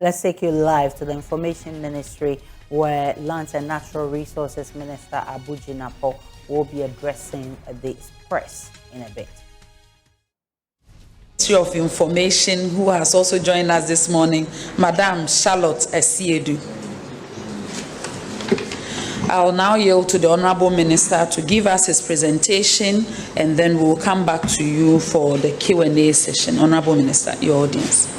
Let's take you live to the Information Ministry, where Lands and Natural Resources Minister Abu Jinapo will be addressing the press in a bit. Ministry of Information, who has also joined us this morning, Madam Charlotte Esiedu. I'll now yield to the Honorable Minister to give us his presentation, and then we'll come back to you for the Q&A session. Honorable Minister, your audience.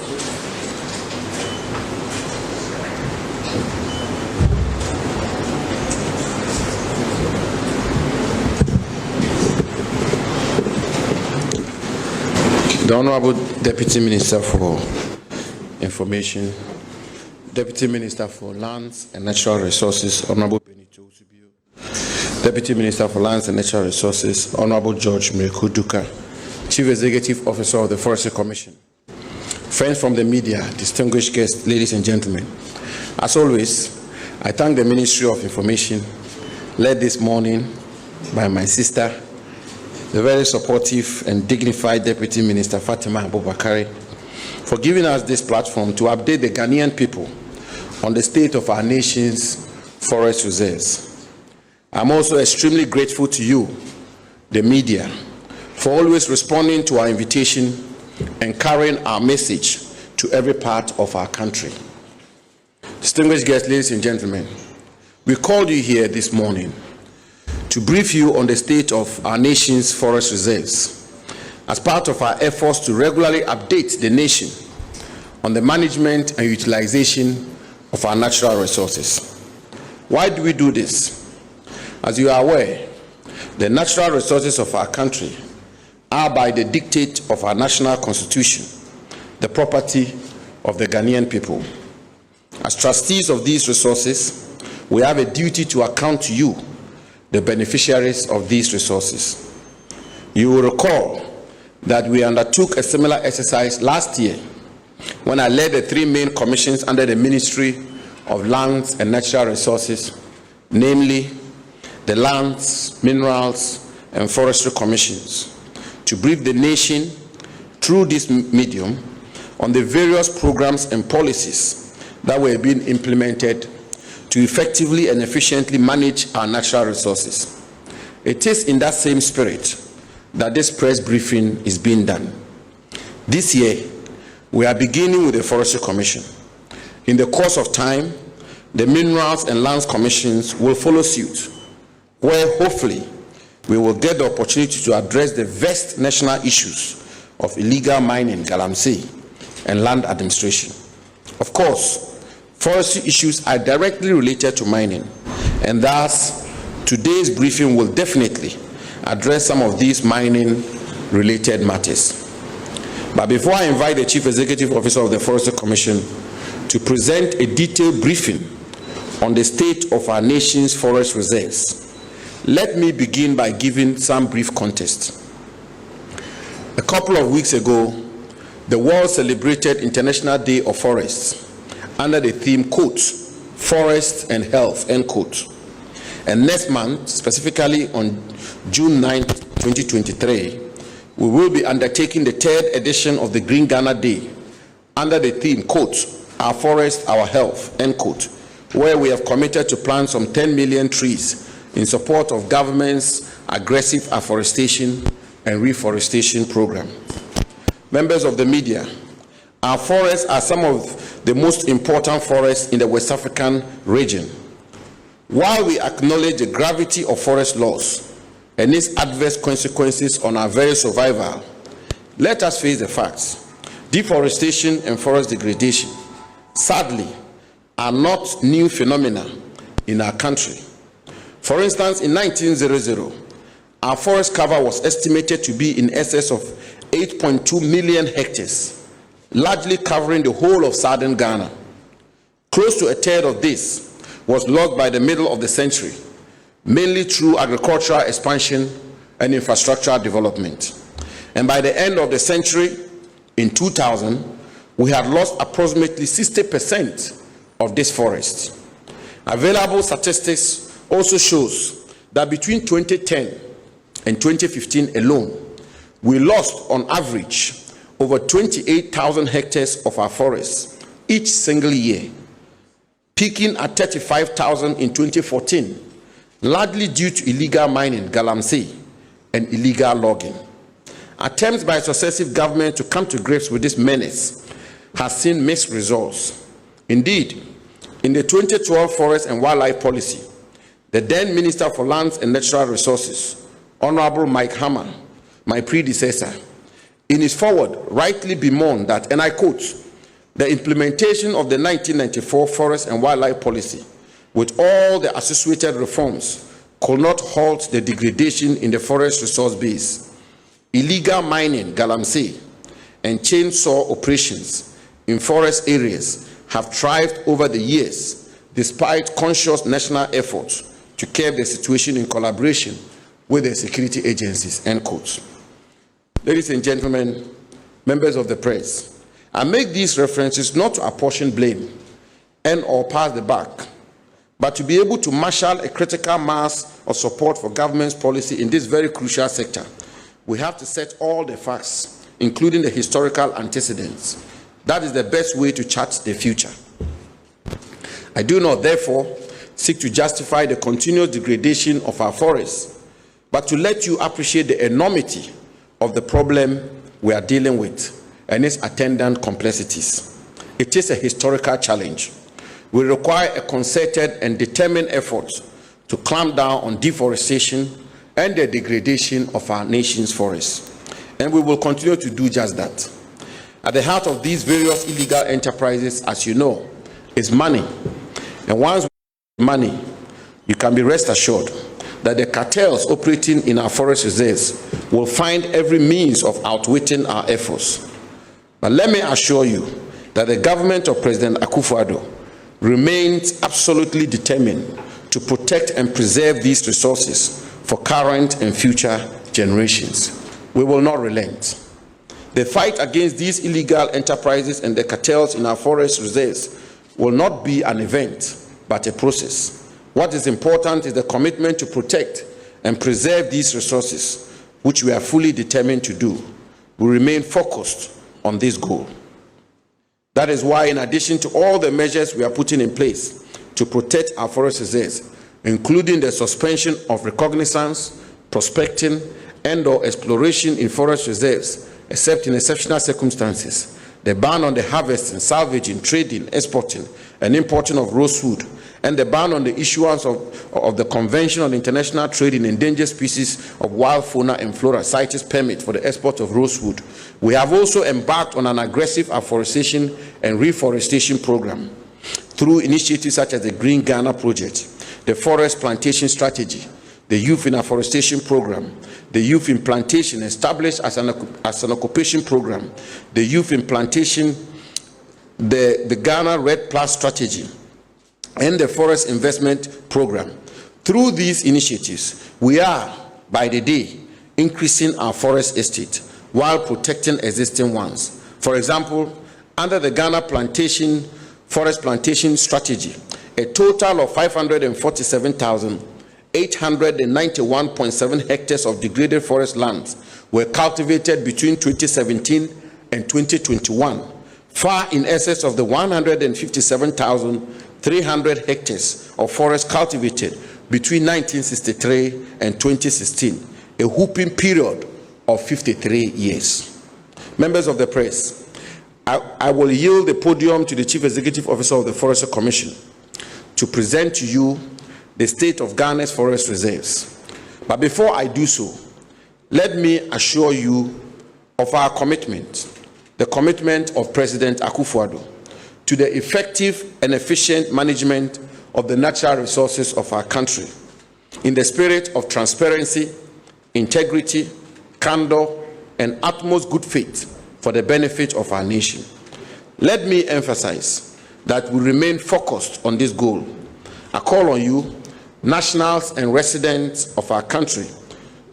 The Honorable Deputy Minister for Information, Deputy Minister for Lands and Natural Resources, Honorable Benito Usubio, Deputy Minister for Lands and Natural Resources, Honorable George Miriku Duka, Chief Executive Officer of the Forestry Commission, friends from the media, distinguished guests, ladies and gentlemen. As always, I thank the Ministry of Information, led this morning by my sister, the very supportive and dignified Deputy Minister Fatima Abubakari, for giving us this platform to update the Ghanaian people on the state of our nation's forest reserves. I'm also extremely grateful to you, the media, for always responding to our invitation and carrying our message to every part of our country. Distinguished guests, ladies and gentlemen, we called you here this morning to brief you on the state of our nation's forest reserves as part of our efforts to regularly update the nation on the management and utilization of our natural resources. Why do we do this? As you are aware, the natural resources of our country are, by the dictate of our national constitution, the property of the Ghanaian people. As trustees of these resources, we have a duty to account to you, the beneficiaries of these resources. You will recall that we undertook a similar exercise last year when I led the three main commissions under the Ministry of Lands and Natural Resources, namely the Lands, Minerals, and Forestry Commissions, to brief the nation through this medium on the various programs and policies that were being implemented to effectively and efficiently manage our natural resources. It is in that same spirit that this press briefing is being done. This year, we are beginning with the Forestry Commission. In the course of time, the Minerals and Lands Commissions will follow suit, where hopefully we will get the opportunity to address the vast national issues of illegal mining, galamsey, and land administration. Of course, forestry issues are directly related to mining, and thus today's briefing will definitely address some of these mining-related matters. But before I invite the Chief Executive Officer of the Forestry Commission to present a detailed briefing on the state of our nation's forest reserves, let me begin by giving some brief context. A couple of weeks ago, the world celebrated International Day of Forests under the theme, quote, Forest and Health, end quote. And next month, specifically on June 9, 2023, we will be undertaking the third edition of the Green Ghana Day under the theme, quote, Our Forest, Our Health, end quote, where we have committed to plant some 10 million trees in support of government's aggressive afforestation and reforestation program. Members of the media, our forests are some of the most important forests in the West African region. While we acknowledge the gravity of forest loss and its adverse consequences on our very survival, let us face the facts. Deforestation and forest degradation, sadly, are not new phenomena in our country. For instance, in 1900, our forest cover was estimated to be in excess of 8.2 million hectares, largely covering the whole of southern Ghana. Close to a third of this was lost by the middle of the century, mainly through agricultural expansion and infrastructure development. And by the end of the century, in 2000, we had lost approximately 60% of this forest. Available statistics also shows that between 2010 and 2015 alone, we lost on average over 28,000 hectares of our forests each single year, peaking at 35,000 in 2014, largely due to illegal mining, galamsey, and illegal logging. Attempts by successive governments to come to grips with this menace has seen mixed results. Indeed, in the 2012 Forest and Wildlife Policy, the then Minister for Lands and Natural Resources, Honorable Mike Hammer, my predecessor, in his foreword rightly bemoaned that, and I quote, the implementation of the 1994 Forest and Wildlife Policy with all the associated reforms could not halt the degradation in the forest resource base. Illegal mining, galamsey, and chainsaw operations in forest areas have thrived over the years despite conscious national efforts to curb the situation in collaboration with the security agencies, end quote. Ladies and gentlemen, members of the press, I make these references not to apportion blame and or pass the buck, but to be able to marshal a critical mass of support for government's policy in this very crucial sector. We have to set all the facts, including the historical antecedents. That is the best way to chart the future. I do not, therefore, seek to justify the continuous degradation of our forests, but to let you appreciate the enormity of the problem we are dealing with and its attendant complexities. It is a historical challenge. We require a concerted and determined effort to clamp down on deforestation and the degradation of our nation's forests. And we will continue to do just that. At the heart of these various illegal enterprises, as you know, is money. And once we have money, you can be rest assured that the cartels operating in our forest reserves will find every means of outwitting our efforts. But let me assure you that the government of President Akufo-Addo remains absolutely determined to protect and preserve these resources for current and future generations. We will not relent. The fight against these illegal enterprises and the cartels in our forest reserves will not be an event, but a process. What is important is the commitment to protect and preserve these resources, which we are fully determined to do. We remain focused on this goal. That is why, in addition to all the measures we are putting in place to protect our forest reserves, including the suspension of recognizance, prospecting, and/or exploration in forest reserves, except in exceptional circumstances, the ban on the harvesting, salvaging, trading, exporting, and importing of rosewood, and the ban on the issuance of the Convention on International Trade in Endangered Species of Wild Fauna and Flora CITES permit for the export of rosewood, we have also embarked on an aggressive afforestation and reforestation program through initiatives such as the Green Ghana Project, the Forest Plantation Strategy, the Youth in Afforestation Program, the Youth in Plantation established as an occupation program, the Youth in Plantation, the Ghana Red Plus Strategy, and the Forest Investment Program. Through these initiatives, we are, by the day, increasing our forest estate while protecting existing ones. For example, under the Ghana Forest Plantation Strategy, a total of 547,891.7 hectares of degraded forest lands were cultivated between 2017 and 2021, far in excess of the 157,300 hectares of forest cultivated between 1963 and 2016, a whooping period of 53 years. Members of the press, I will yield the podium to the Chief Executive Officer of the Forestry Commission to present to you the state of Ghana's forest reserves. But before I do so, let me assure you of our commitment, the commitment of President Akufo-Addo to the effective and efficient management of the natural resources of our country in the spirit of transparency, integrity, candor, and utmost good faith for the benefit of our nation. Let me emphasize that we remain focused on this goal. I call on you, nationals and residents of our country,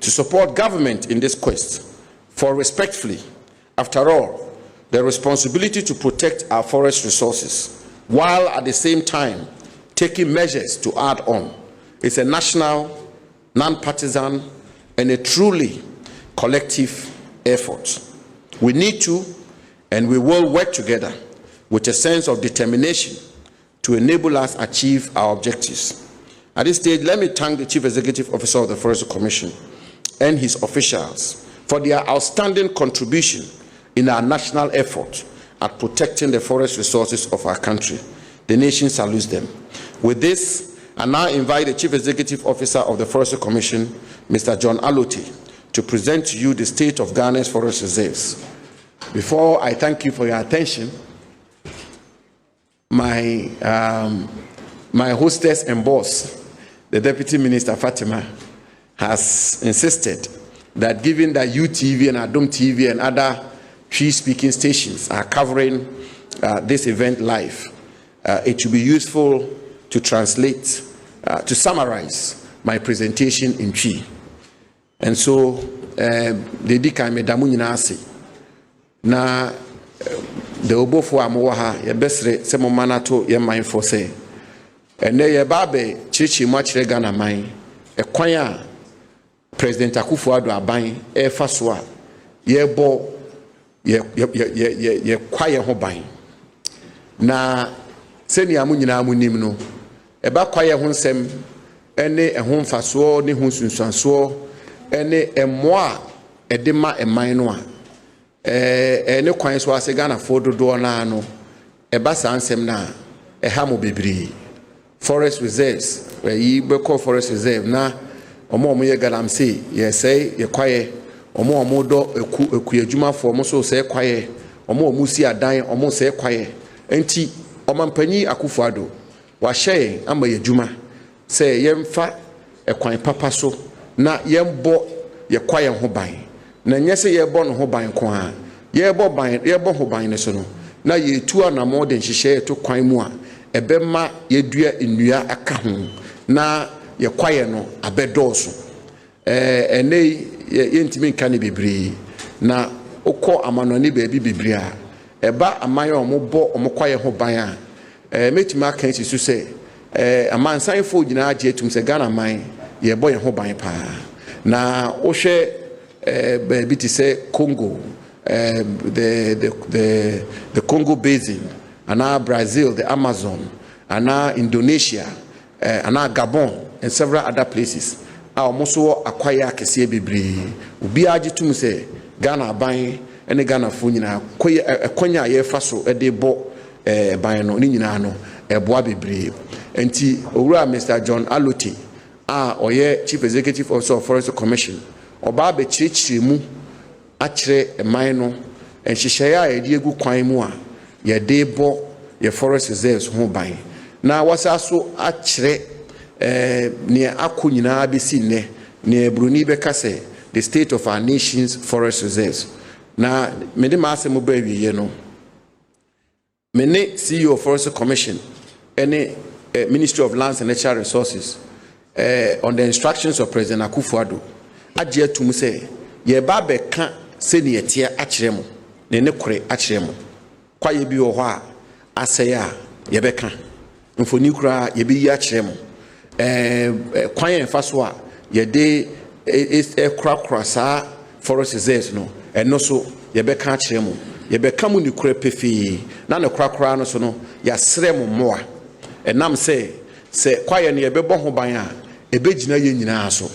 to support government in this quest, for respectfully, after all, the responsibility to protect our forest resources, while at the same time taking measures to add on, is a national, non-partisan, and a truly collective effort. We need to, and we will work together with a sense of determination to enable us achieve our objectives. At this stage, let me thank the Chief Executive Officer of the Forestry Commission and his officials for their outstanding contribution in our national effort at protecting the forest resources of our country. The nation salutes them. With this, I now invite the Chief Executive Officer of the Forestry Commission, Mr. John Alote, to present to you the state of Ghana's forest reserves. Before I thank you for your attention, my hostess and boss, the Deputy Minister Fatima, has insisted that given that UTV and Adom TV and other tree-speaking stations are covering this event live, it should be useful to translate, to summarize my presentation in Twi. And so, the dika me damu nyina ase na the obofo amowa ha ye besre se mo manato ye mindful say ene ye babe chichi mo akire Ghana man ekwan a President Akufo-Addo aban e fa so a ye bo ye kwaye ho ban na seni amu nyina amu nim no e ba kwaye ho nsem ene ho mfaso ne ho sunsuanso ene emoa edema eman no a ne kwan so ase Ghana fo dodo na no e ba sansem na e ha mo bebri forest reserves yi be call forest reserve na omo ye galamse ye say ye kwaye omo do eku adwuma fo omo so say kwaye omo si adan omo say kwaye enti omampanyi Akufo-Addo wa hye ama ye adwuma say ye mfa ekwan papa so na yembo ye kwaye ho ban na nyese ye bo no ho ban ko a ye bo ho ban ne so no na ye tu anamo de nhihye to kwan mu a ebema ye dua nnua aka ho na ye kwaye no abedoso ene ye ntimi nka ne bebre na okọ amanone baabi bebre a eba aman omo bo omo kwaye ho ban a metima kan si so se amansan fo gina age etum se Ghana man ye bo ye ho ban pa na o hwe baabi ti se Congo, the Congo basin, and Brazil, the Amazon, and Indonesia, and Gabon, and several other places. Our moso acquire kese bebre. Ubi aji tum se Ghana ban and Ghana funina konya ye faso edebo ban no ni nyina no eboa bebre. Enti owura Mr. John Alote oye Chief Executive Officer of Forestry Commission oba be chirichiri mu akire eman no enhyehyɛ a yɛde egu kwan mu a yɛde bɔ ye forest reserves ho ban na wasa so akire ne akɔ nyinaa besi nne ne broni bɛka sɛ the state of our nation's forest reserves na mede ma asɛm ba wiye no mene CEO of Forestry Commission and Ministry of Lands and Natural Resources on the instructions of President Akufo-Addo agye tum sɛ ye ba bɛka sɛ ne yɛte akyerɛ mo ne kore akyerɛ mo kwaye bi wɔ hɔ a asɛe a ye bɛka mfoni kura ye bi yi akyerɛ mo kwaye mfa so a ye de kura saa forest reserves no ɛno so ye bɛka akyerɛ mo ye bɛka mo ne kura pefi na ne kura no so no ya srɛ mo moa ɛnam sɛ kwaye ne ye bɛbɔ ho ban a ebegyina ye nyinaa so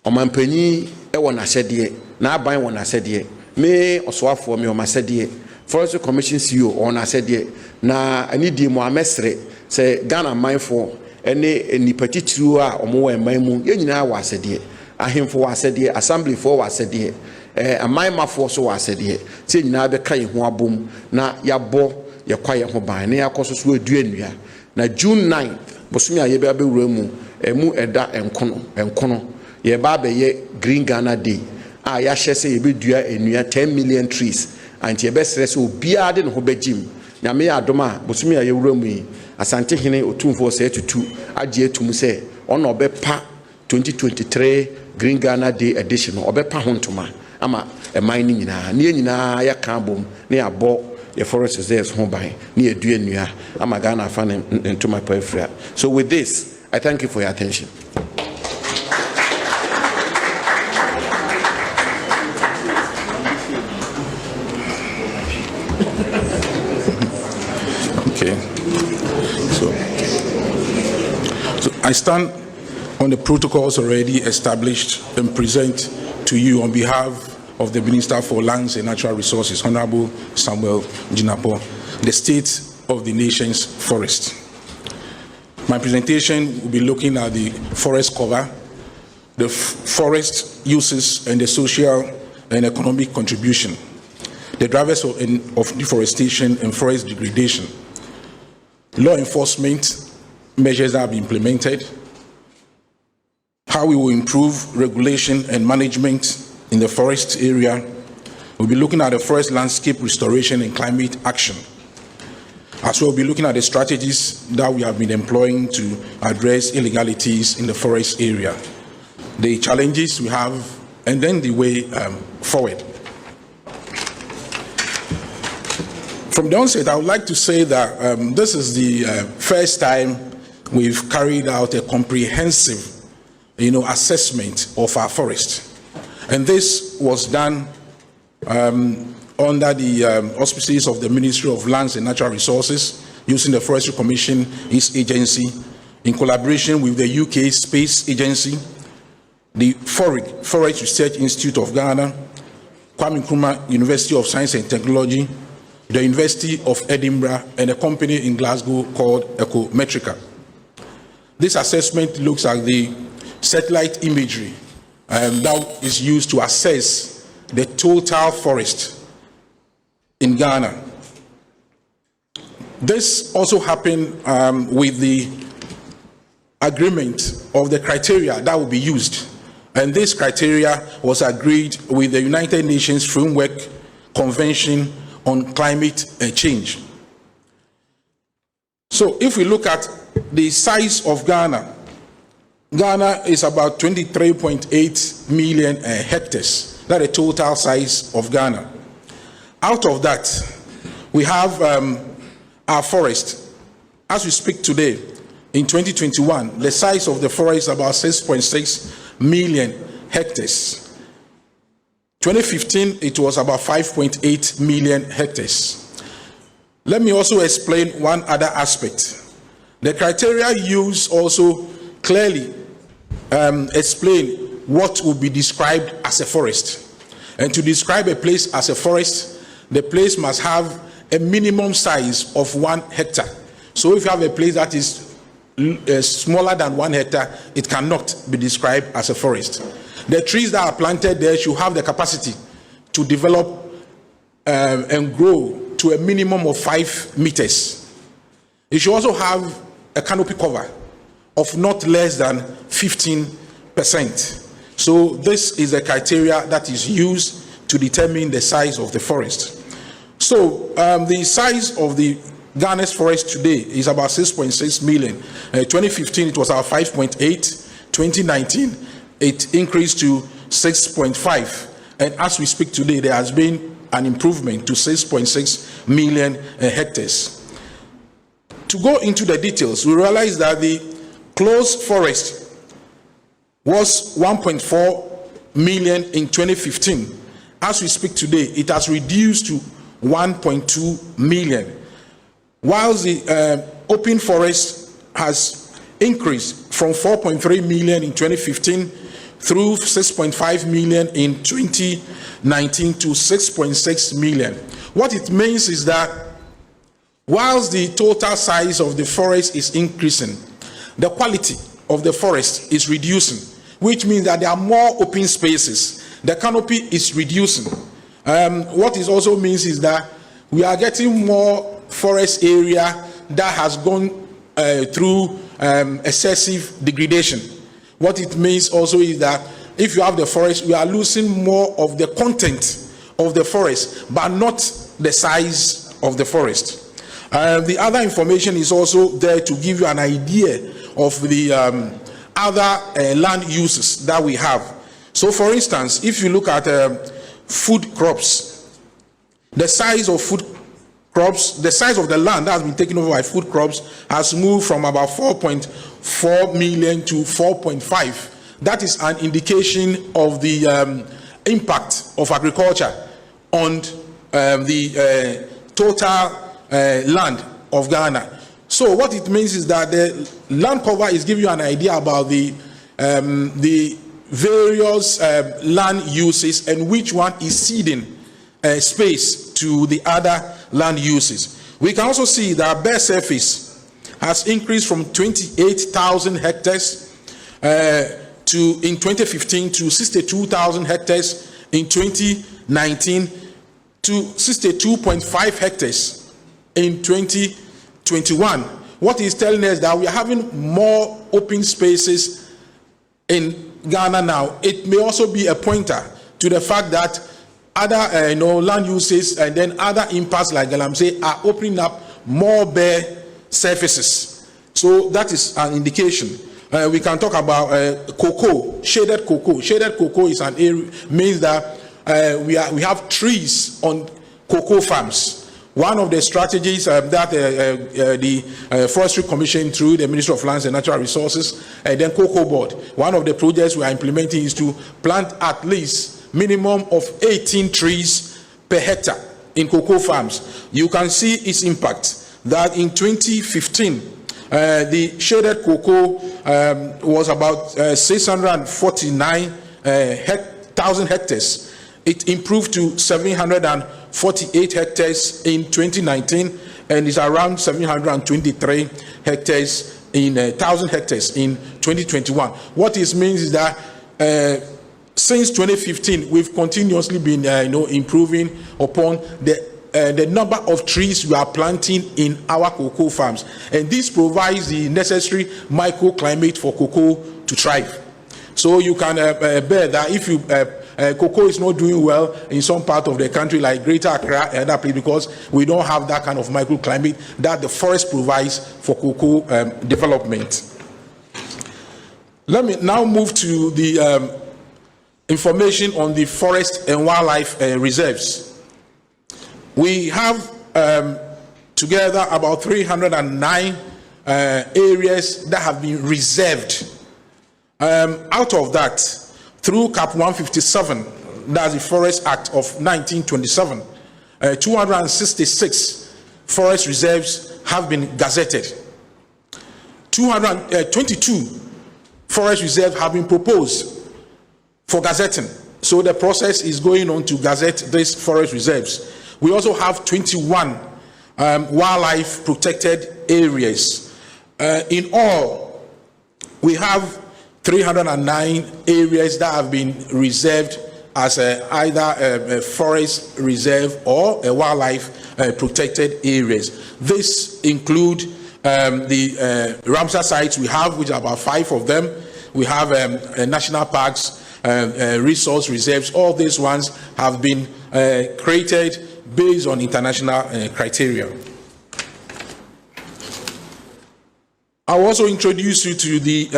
omampanyi wɔ n'asɛdeɛ na aban wɔ n'asɛdeɛ me ɔsoafoɔ me ɔmasɛdeɛ Forestry Commission CEO on n'asɛdeɛ na ani di mo amesre sɛ Ghana manfoɔ ɛne nipa titiriw a ɔmo wɔ man mu yɛ nyinaa wɔ asɛdeɛ ahemfo wɔ asɛdeɛ assembly foɔ wɔ asɛdeɛ aman mafoɔ so wɔ asɛdeɛ sɛ nyinaa bɛka yɛ ho abom na yabɔ yɛ kwa yɛ ho ban na yakɔ so adua nnua na June 9th bosomi a yɛbɛ abɛwura mu ɛda enkono ye ba be ye Green Ghana Day a ya hye se ye be dua enua 10 million trees anti ye be sere se obia de no ho begim na me ya adoma bosumi a ye wura mu yi asante hene otumfo se tutu agye etum se ono obepa 2023 Green Ghana Day edition obepa ho ntoma ama eman ni nyinaa ya kan bom na ya bo ye forest reserves ho ban na ye dua nnua ama Ghana fa ne ntoma pa afria. So with this, I thank you for your attention. So I stand on the protocols already established and present to you on behalf of the Minister for Lands and Natural Resources, Honorable Samuel Gyinapo, the state of the nation's forest. My presentation will be looking at the forest cover, the forest uses and the social and economic contribution, the drivers of deforestation and forest degradation, law enforcement measures that have been implemented, how we will improve regulation and management in the forest area. We'll be looking at the forest landscape restoration and climate action. As well, we'll be looking at the strategies that we have been employing to address illegalities in the forest area, the challenges we have, and then the way forward. From the onset, I would like to say that this is the first time we've carried out a comprehensive, assessment of our forest. And this was done under the auspices of the Ministry of Lands and Natural Resources, using the Forestry Commission, its agency, in collaboration with the UK Space Agency, the Forest Research Institute of Ghana, Kwame Nkrumah University of Science and Technology, the University of Edinburgh, and a company in Glasgow called Ecometrica. This assessment looks at the satellite imagery that is used to assess the total forest in Ghana. This also happened with the agreement of the criteria that will be used. And this criteria was agreed with the United Nations Framework Convention on Climate Change. So if we look at the size of Ghana, Ghana is about 23.8 million hectares. That's the total size of Ghana. Out of that, we have our forest. As we speak today, in 2021, the size of the forest is about 6.6 million hectares. 2015, it was about 5.8 million hectares. Let me also explain one other aspect. The criteria used also clearly explain what will be described as a forest. And to describe a place as a forest, the place must have a minimum size of 1 hectare. So if you have a place that is smaller than 1 hectare, it cannot be described as a forest. The trees that are planted there should have the capacity to develop and grow to a minimum of 5 meters. It should also have a canopy cover of not less than 15%. So this is a criteria that is used to determine the size of the forest. So the size of the Ghana's forest today is about 6.6 million. 2015 it was about 5.8. 2019 it increased to 6.5. And as we speak today, there has been an improvement to 6.6 million hectares. To go into the details, we realize that the closed forest was 1.4 million in 2015. As we speak today, it has reduced to 1.2 million. Whilst the open forest has increased from 4.3 million in 2015 through 6.5 million in 2019 to 6.6 million. What it means is that whilst the total size of the forest is increasing, the quality of the forest is reducing, which means that there are more open spaces. The canopy is reducing. What it also means is that we are getting more forest area that has gone through excessive degradation. What it means also is that if you have the forest, we are losing more of the content of the forest, but not the size of the forest. The other information is also there to give you an idea of the other land uses that we have. So for instance, if you look at food crops, the size of food crops, the size of the land that has been taken over by food crops has moved from about 4.4 million to 4.5. That is an indication of the impact of agriculture on the total land of Ghana. So what it means is that the land cover is giving you an idea about the various land uses and which one is ceding space to the other land uses. We can also see that bare surface has increased from 28,000 hectares in 2015 to 62,000 hectares in 2019 to 62.5 hectares in 2021. What is telling us that we are having more open spaces in Ghana now. It may also be a pointer to the fact that other land uses and then other impacts like Galamsey are opening up more bare surfaces. So that is an indication. We can talk about cocoa, shaded cocoa. Shaded cocoa is an area, means that we have trees on cocoa farms. One of the strategies that the Forestry Commission through the Ministry of Lands and Natural Resources and then Cocoa Board, one of the projects we are implementing is to plant at least minimum of 18 trees per hectare in cocoa farms. You can see its impact that in 2015, the shaded cocoa was about 649,000 hectares. It improved to 748 hectares in 2019 and is around 723 hectares in 1,000 hectares in 2021. What this means is that since 2015, we've continuously been improving upon the number of trees we are planting in our cocoa farms, and this provides the necessary microclimate for cocoa to thrive. So you can bear that if you cocoa is not doing well in some part of the country like Greater Accra and other places, because we don't have that kind of microclimate that the forest provides for cocoa development. Let me now move to the information on the forest and wildlife reserves. We have together about 309 areas that have been reserved. Out of that, through Cap 157, that's the Forest Act of 1927, 266 forest reserves have been gazetted. 222 forest reserves have been proposed for gazetting. So the process is going on to gazette these forest reserves. We also have 21 wildlife protected areas. In all, we have 309 areas that have been reserved as either a forest reserve or a wildlife protected areas. This include the Ramsar sites we have, which are about 5 of them. We have national parks, resource reserves. All these ones have been created based on international criteria. I'll also introduce you to the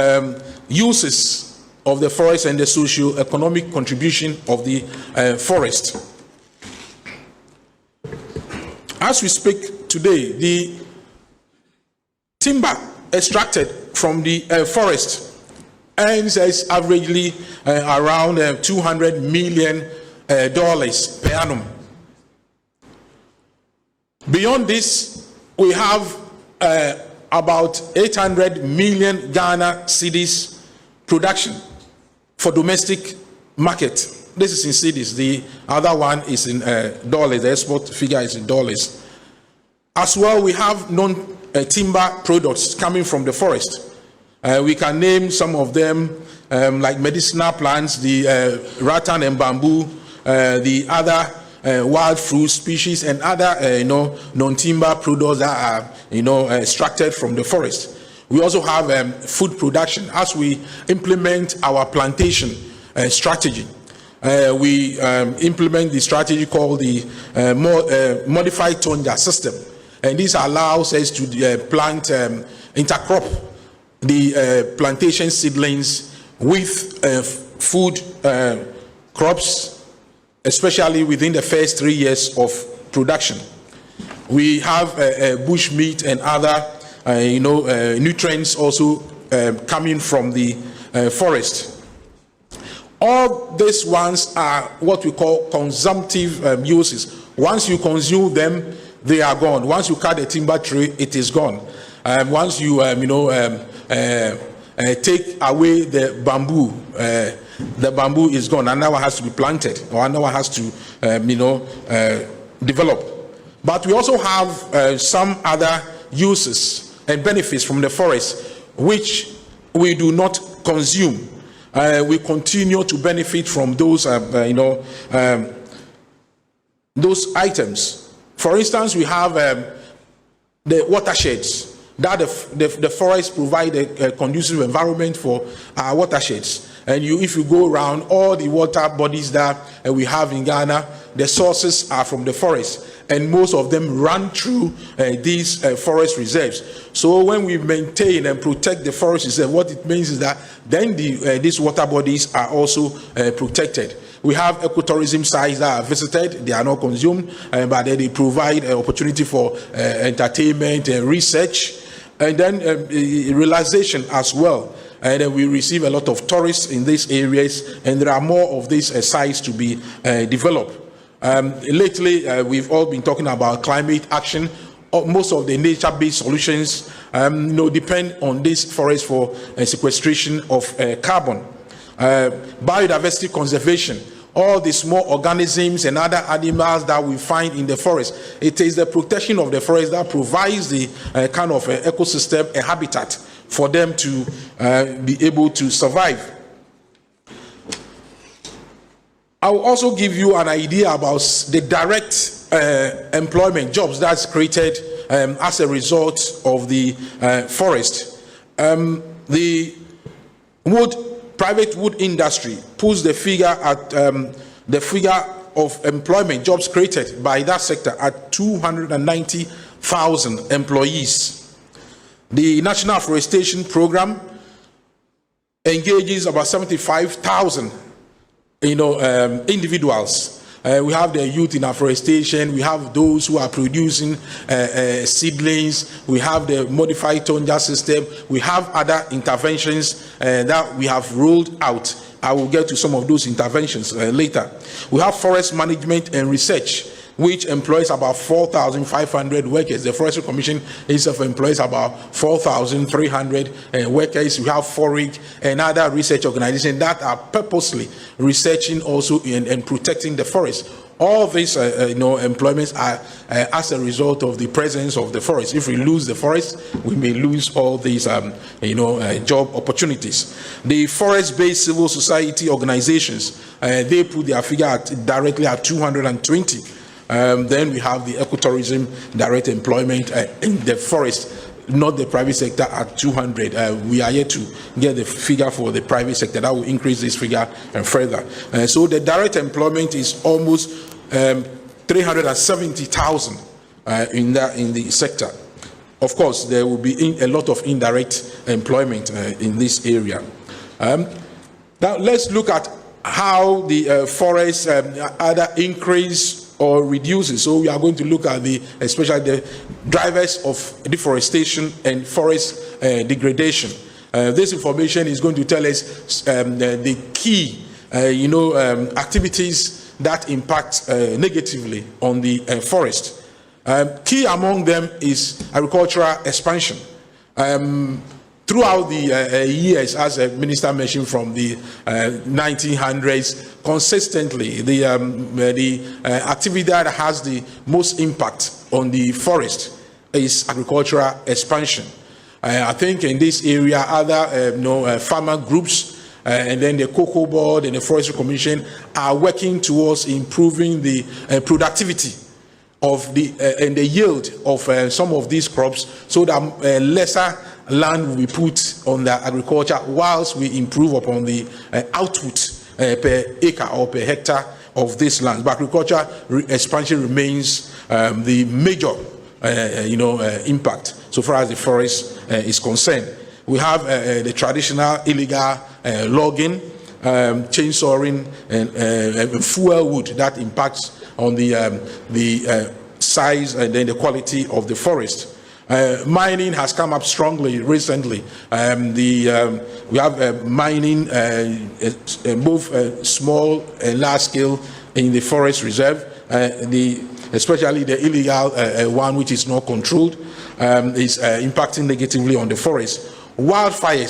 uses of the forest and the socio-economic contribution of the forest. As we speak today, the timber extracted from the forest earns us averagely around $200 million per annum. Beyond this, we have about 800 million Ghana cedis production for domestic market. This is in cedis. The other one is in dollars. The export figure is in dollars. As well, we have non-timber products coming from the forest. We can name some of them like medicinal plants, the rattan and bamboo, the other wild fruit species and other non-timber products that are extracted from the forest. We also have food production. As we implement our plantation strategy, we implement the strategy called the modified tonja system, and this allows us to plant intercrop the plantation seedlings with food crops, especially within the first 3 years of production. We have bush meat and other nutrients also coming from the forest. All these ones are what we call consumptive uses. Once you consume them, they are gone. Once you cut a timber tree, it is gone. Once you, take away the bamboo is gone. Another one has to be planted, or another one has to, develop. But we also have some other uses and benefits from the forest, which we do not consume. We continue to benefit from those, those items. For instance, we have the watersheds. That the forest provide a conducive environment for our watersheds. And if you go around all the water bodies that we have in Ghana, the sources are from the forest, and most of them run through these forest reserves. So when we maintain and protect the forest reserve, what it means is that then these water bodies are also protected. We have ecotourism sites that are visited. They are not consumed, but they provide an opportunity for entertainment and research, and then realization as well. And then we receive a lot of tourists in these areas, and there are more of these sites to be developed. Lately, we've all been talking about climate action. Most of the nature-based solutions depend on this forest for sequestration of carbon. Biodiversity conservation, all the small organisms and other animals that we find in the forest. It is the protection of the forest that provides the kind of ecosystem, a habitat for them to be able to survive. I will also give you an idea about the direct employment jobs that's created as a result of the forest. The private wood industry puts the figure at the figure of employment jobs created by that sector at 290,000 employees. The National Afforestation Program engages about 75,000 individuals. We have the youth in afforestation, we have those who are producing seedlings, we have the modified tonja system, we have other interventions that we have rolled out. I will get to some of those interventions later. We have forest management and research, which employs about 4,500 workers. The Forestry Commission itself employs about 4,300 workers. We have forage and other research organizations that are purposely researching also and protecting the forest. All these employments are as a result of the presence of the forest. If we lose the forest, we may lose all these job opportunities. The forest-based civil society organizations, they put their figure directly at 220. Then we have the ecotourism direct employment in the forest, not the private sector, at 200. We are yet to get the figure for the private sector. That will increase this figure further. So the direct employment is almost 370,000 in the sector. Of course, there will be a lot of indirect employment in this area. Now let's look at how the forest either increase or reduces. So we are going to look at especially the drivers of deforestation and forest degradation. This information is going to tell us the key, activities that impact negatively on the forest. Key among them is agricultural expansion. Throughout the years, as a minister mentioned, from the 1900s, consistently the activity that has the most impact on the forest is agricultural expansion. I think in this area, other farmer groups and then the Cocoa Board and the Forestry Commission are working towards improving the productivity of and the yield of some of these crops, so that lesser land will be put on the agriculture, whilst we improve upon the output per acre or per hectare of this land. But agriculture expansion remains the major impact so far as the forest is concerned. We have the traditional illegal logging, chainsawing, and fuel wood that impacts on the size and then the quality of the forest. Mining has come up strongly recently. We have mining both small and large scale in the forest reserve. The especially the illegal one, which is not controlled, is impacting negatively on the forest. Wildfire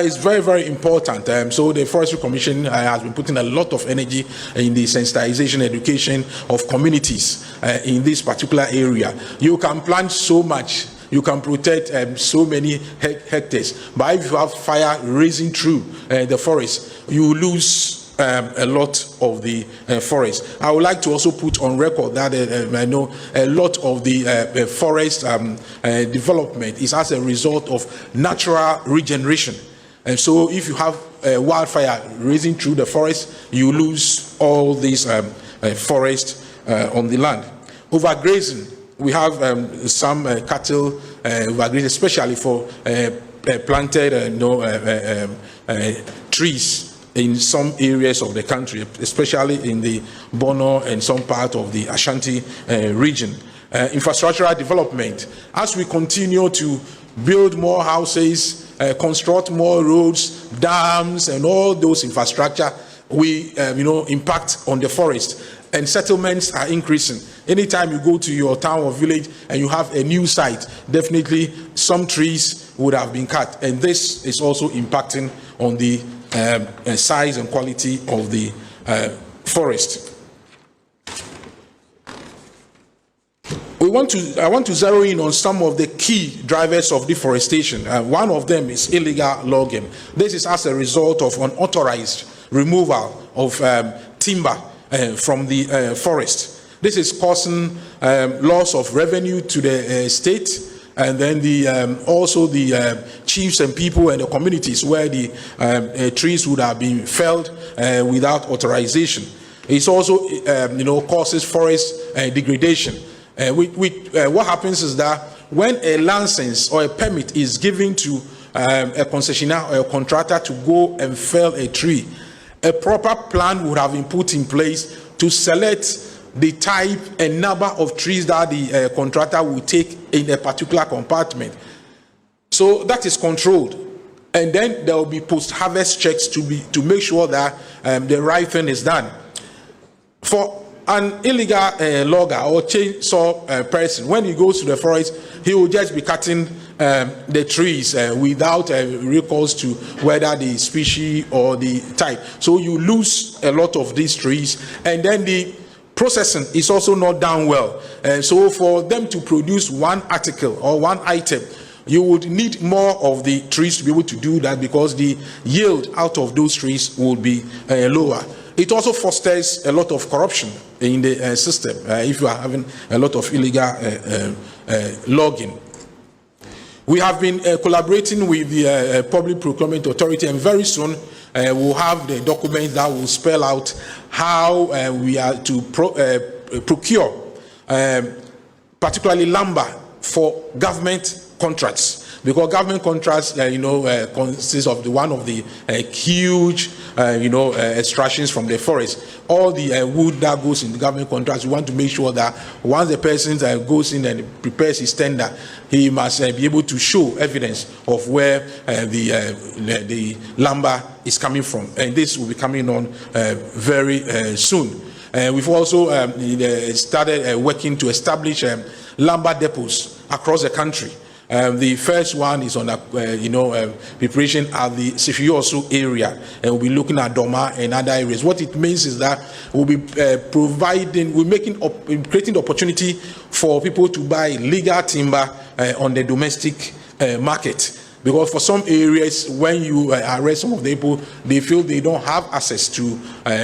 is very, very important. So the Forestry Commission has been putting a lot of energy in the sensitization, education of communities in this particular area. You can plant so much, you can protect so many hectares, but if you have fire racing through the forest, you lose a lot of the forest. I would like to also put on record that I know a lot of the forest development is as a result of natural regeneration. And so if you have a wildfire racing through the forest, you lose all these forest on the land. Overgrazing, we have some cattle overgrazing, especially for planted trees in some areas of the country, especially in the Bono and some part of the Ashanti region. Infrastructural development, as we continue to build more houses, construct more roads, dams, and all those infrastructure, we impact on the forest, and settlements are increasing. Anytime you go to your town or village and you have a new site, definitely some trees would have been cut, and this is also impacting on the size and quality of the forest. I want to zero in on some of the key drivers of deforestation. One of them is illegal logging. This is as a result of unauthorized removal of timber from the forest. This is causing loss of revenue to the state, and then also the chiefs and people and the communities where the trees would have been felled without authorization. It also causes forest degradation. What happens is that when a license or a permit is given to a concessionaire or a contractor to go and fell a tree, a proper plan would have been put in place to select the type and number of trees that the contractor will take in a particular compartment. So that is controlled, and then there will be post-harvest checks to make sure that the right thing is done. For an illegal logger or chainsaw person, when he goes to the forest, he will just be cutting the trees without recourse to whether the species or the type. So you lose a lot of these trees, and then the processing is also not done well. So for them to produce one article or one item, you would need more of the trees to be able to do that, because the yield out of those trees will be lower. It also fosters a lot of corruption in the system if you are having a lot of illegal logging. We have been collaborating with the Public Procurement Authority, and very soon we'll have the document that will spell out how we are to procure particularly lumber for government contracts. Because government contracts, consists of one of the huge, extractions from the forest. All the wood that goes in the government contracts, we want to make sure that once the person goes in and prepares his tender, he must be able to show evidence of where the lumber is coming from. And this will be coming on very soon. We've also started working to establish lumber depots across the country. The first one is on preparation at the Sifioso area, and we'll be looking at Doma and other areas. What it means is that we'll be creating the opportunity for people to buy legal timber on the domestic market. Because for some areas, when you arrest some of the people, they feel they don't have access to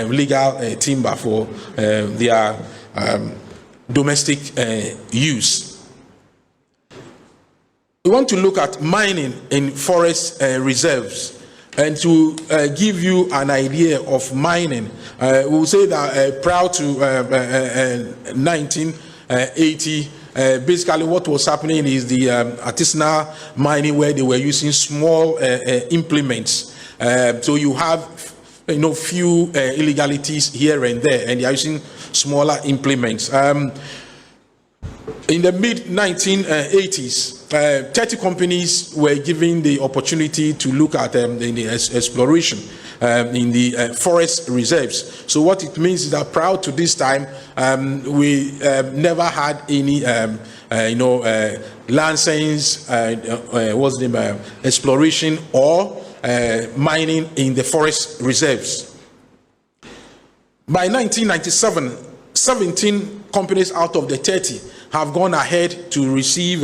legal timber for their domestic use. We want to look at mining in forest reserves, and to give you an idea of mining, we'll say that prior to 1980, basically what was happening is the artisanal mining, where they were using small implements. So you have few illegalities here and there, and they are using smaller implements. In the mid-1980s, 30 companies were given the opportunity to look at the exploration. in the forest reserves. So what it means is that prior to this time, we never had any, license, exploration or mining in the forest reserves. By 1997, 17 companies out of the 30 have gone ahead to receive,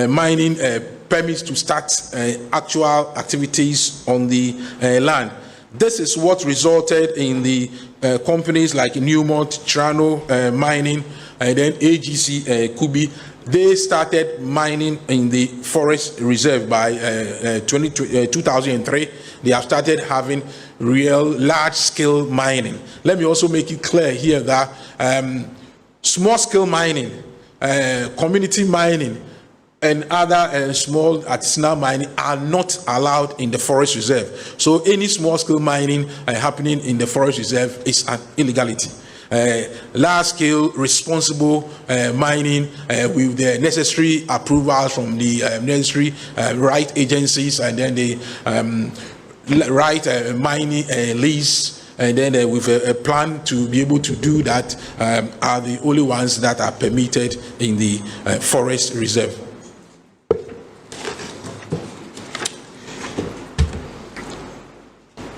mining permits to start actual activities on the land. This is what resulted in the companies like Newmont, Trano Mining, and then AGC Kubi. They started mining in the forest reserve by 2003. They have started having real large-scale mining. Let me also make it clear here that small-scale mining, community mining, and other small artisanal mining are not allowed in the forest reserve. So any small-scale mining happening in the forest reserve is an illegality. Large-scale responsible mining with the necessary approvals from the necessary right agencies, and then the right mining lease, and then with a plan to be able to do that are the only ones that are permitted in the forest reserve.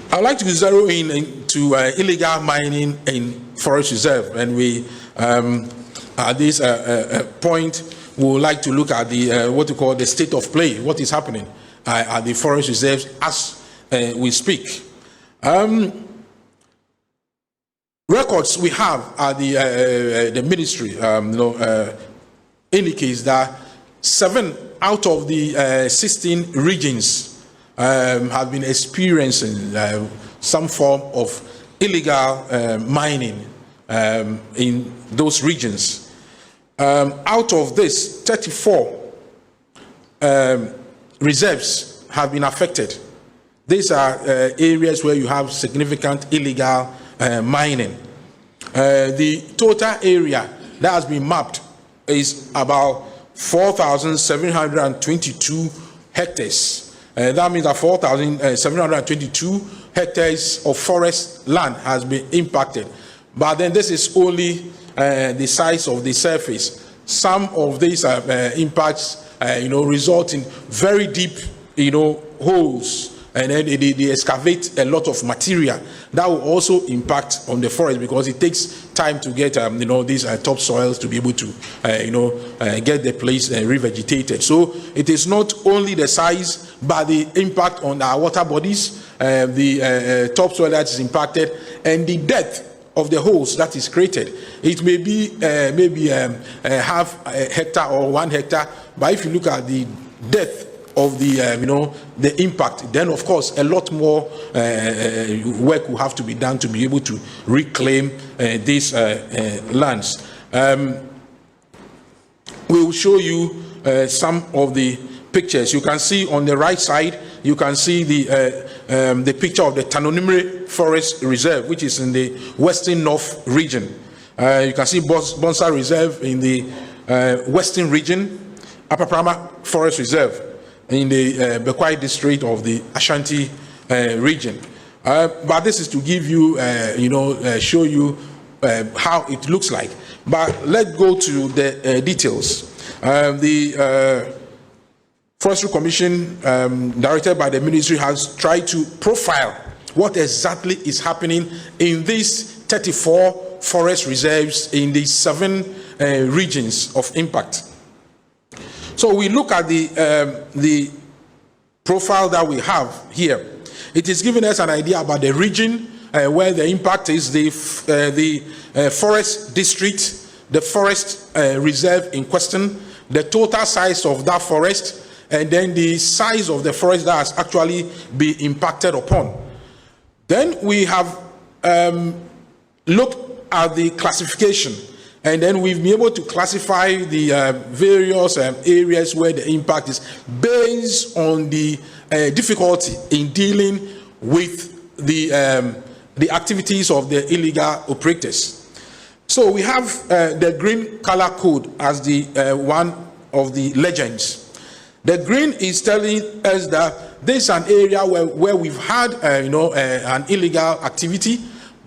I'd like to zero in into illegal mining in forest reserve, and we at this point we would like to look at the what we call the state of play, what is happening at the forest reserves as we speak. Records we have at the ministry indicates that 7 out of the 16 regions have been experiencing some form of illegal mining in those regions. Out of this, 34 reserves have been affected. These are areas where you have significant illegal mining. The total area that has been mapped is about 4,722 hectares. That means that 4,722 hectares of forest land has been impacted. But then this is only the size of the surface. Some of these impacts, result in very deep, holes, and then they excavate a lot of material that will also impact on the forest, because it takes time to get these topsoils to be able to get the place revegetated. So it is not only the size but the impact on our water bodies, the topsoil that is impacted, and the depth of the holes that is created. It may be maybe half a hectare or 1 hectare, but if you look at the depth of the the impact, then of course a lot more work will have to be done to be able to reclaim these lands. We will show you some of the pictures. You can see on the right side, you can see the picture of the Tanonimre Forest Reserve, which is in the Western North region. You can see Bonsa Reserve in the Western region, Upper Prama Forest Reserve in the Bekwai district of the Ashanti region. But this is to give you, show you how it looks like. But let's go to the details. The Forestry Commission, directed by the ministry, has tried to profile what exactly is happening in these 34 forest reserves in the 7 regions of impact. So we look at the profile that we have here. It is giving us an idea about the region where the impact is, the forest district, the forest reserve in question, the total size of that forest, and then the size of the forest that has actually been impacted upon. Then we have looked at the classification, and then we've been able to classify the various areas where the impact is based on the difficulty in dealing with the activities of the illegal operators. So we have the green color code as the one of the legends. The green is telling us that this is an area where we've had, an illegal activity,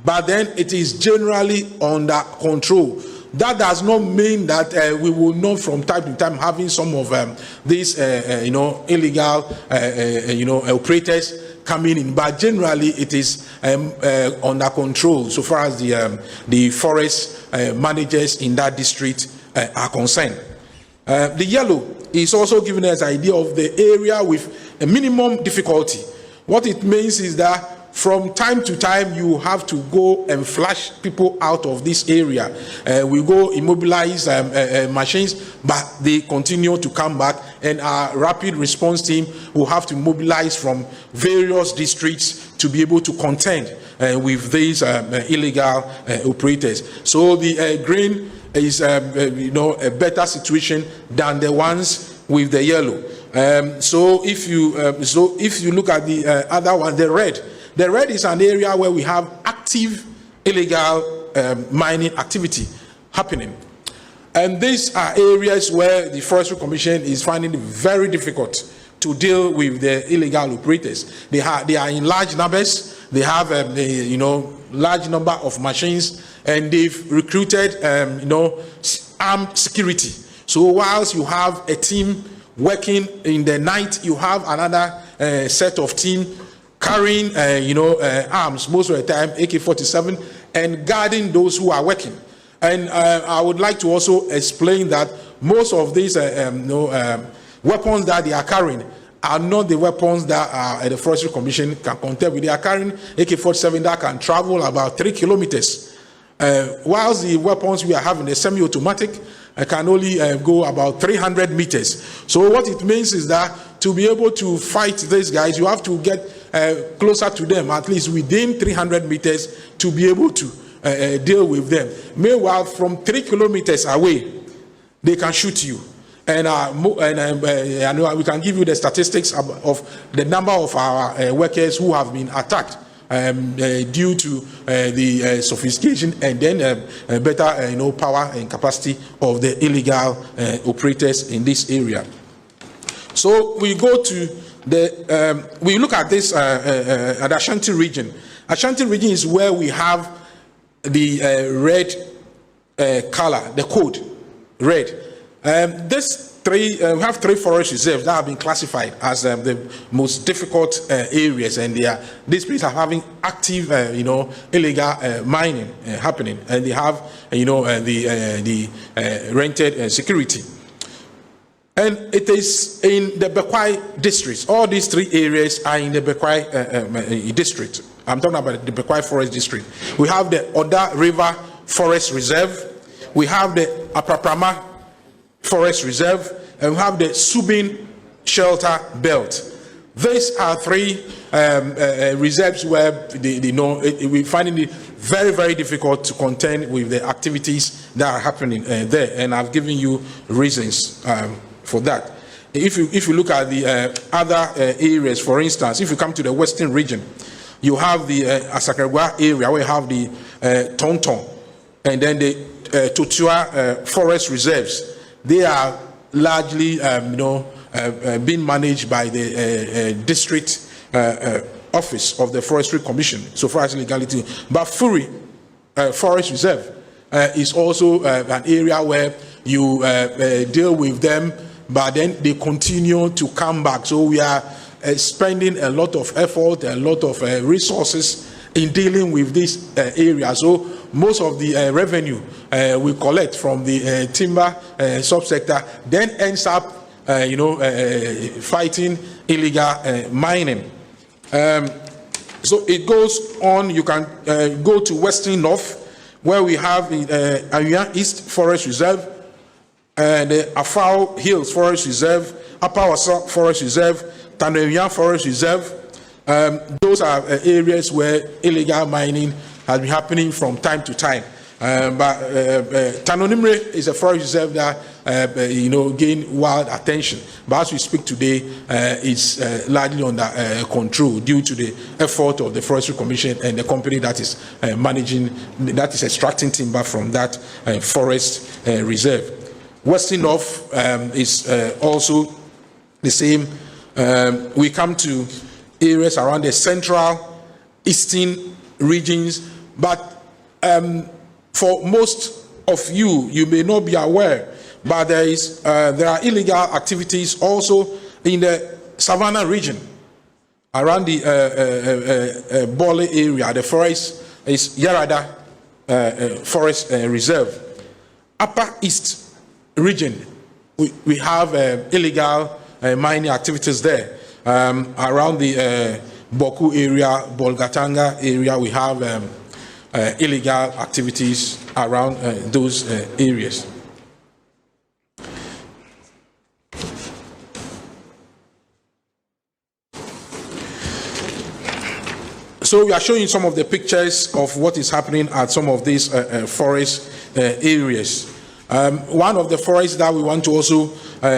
but then it is generally under control. That does not mean that we will not from time to time having some of these, illegal, operators coming in, but generally it is under control so far as the forest managers in that district are concerned. The yellow is also giving us an idea of the area with a minimum difficulty. What it means is that from time to time, you have to go and flush people out of this area. We go immobilize machines, but they continue to come back, and our rapid response team will have to mobilize from various districts to be able to contend with these illegal operators. So the green is, a better situation than the ones with the yellow. So if you look at the other one, the red. The red is an area where we have active illegal mining activity happening. And these are areas where the Forestry Commission is finding it very difficult to deal with the illegal operators. They are in large numbers. They have large number of machines, and they've recruited armed security. So whilst you have a team working in the night, you have another set of team carrying, arms, most of the time AK-47, and guarding those who are working. And I would like to also explain that most of these weapons that they are carrying are not the weapons that the Forestry Commission can contend with. They are carrying AK-47 that can travel about 3 kilometers. Whilst the weapons we are having, the semi-automatic, can only go about 300 meters. So what it means is that to be able to fight these guys, you have to get closer to them, at least within 300 meters, to be able to deal with them. Meanwhile, from 3 kilometers away, they can shoot you. And we can give you the statistics of the number of our workers who have been attacked due to the sophistication and then better power and capacity of the illegal operators in this area. So we go to we look at this at Ashanti region. Ashanti region is where we have the red color, the code, red. We have 3 forest reserves that have been classified as the most difficult areas, and these places are having active, illegal mining happening, and they have, the rented security. And it is in the Bekwai districts. All these 3 areas are in the Bekwai district. I'm talking about the Bekwai Forest District. We have the Oda River Forest Reserve. We have the Apaprama Forest Reserve, and we have the Subin Shelter Belt. These are 3 reserves where we finding it very, very difficult to contend with the activities that are happening there, and I've given you reasons for that. If you look at the other areas, for instance, if you come to the western region, you have the Asakregwa area where you have the Tonton, and then the Totua forest reserves. They are largely, being managed by the district office of the Forestry Commission, so far as legality. But Furi Forest Reserve is also an area where you deal with them, but then they continue to come back. So we are spending a lot of effort, a lot of resources in dealing with this area. So most of the revenue we collect from the timber subsector then ends up, fighting illegal mining. So it goes on. You can go to Western North, where we have the Ayuan East Forest Reserve, the Afao Hills Forest Reserve, Upper Wasa Forest Reserve, Tanoyan Forest Reserve. Those are areas where illegal mining has been happening from time to time. But Tanonimre is a forest reserve that gained wild attention. But as we speak today, it's largely under control due to the effort of the Forestry Commission and the company that is that is extracting timber from that forest reserve. Western North is also the same We come to areas around the central, eastern regions, but for most of you, you may not be aware, but there are illegal activities also in the savannah region, around the Bole area. The forest is Yarada Forest Reserve. Upper East region, we have illegal mining activities there. Around the Boku area, Bolgatanga area, we have illegal activities around those areas. So we are showing some of the pictures of what is happening at some of these forest areas. One of the forests that we want to also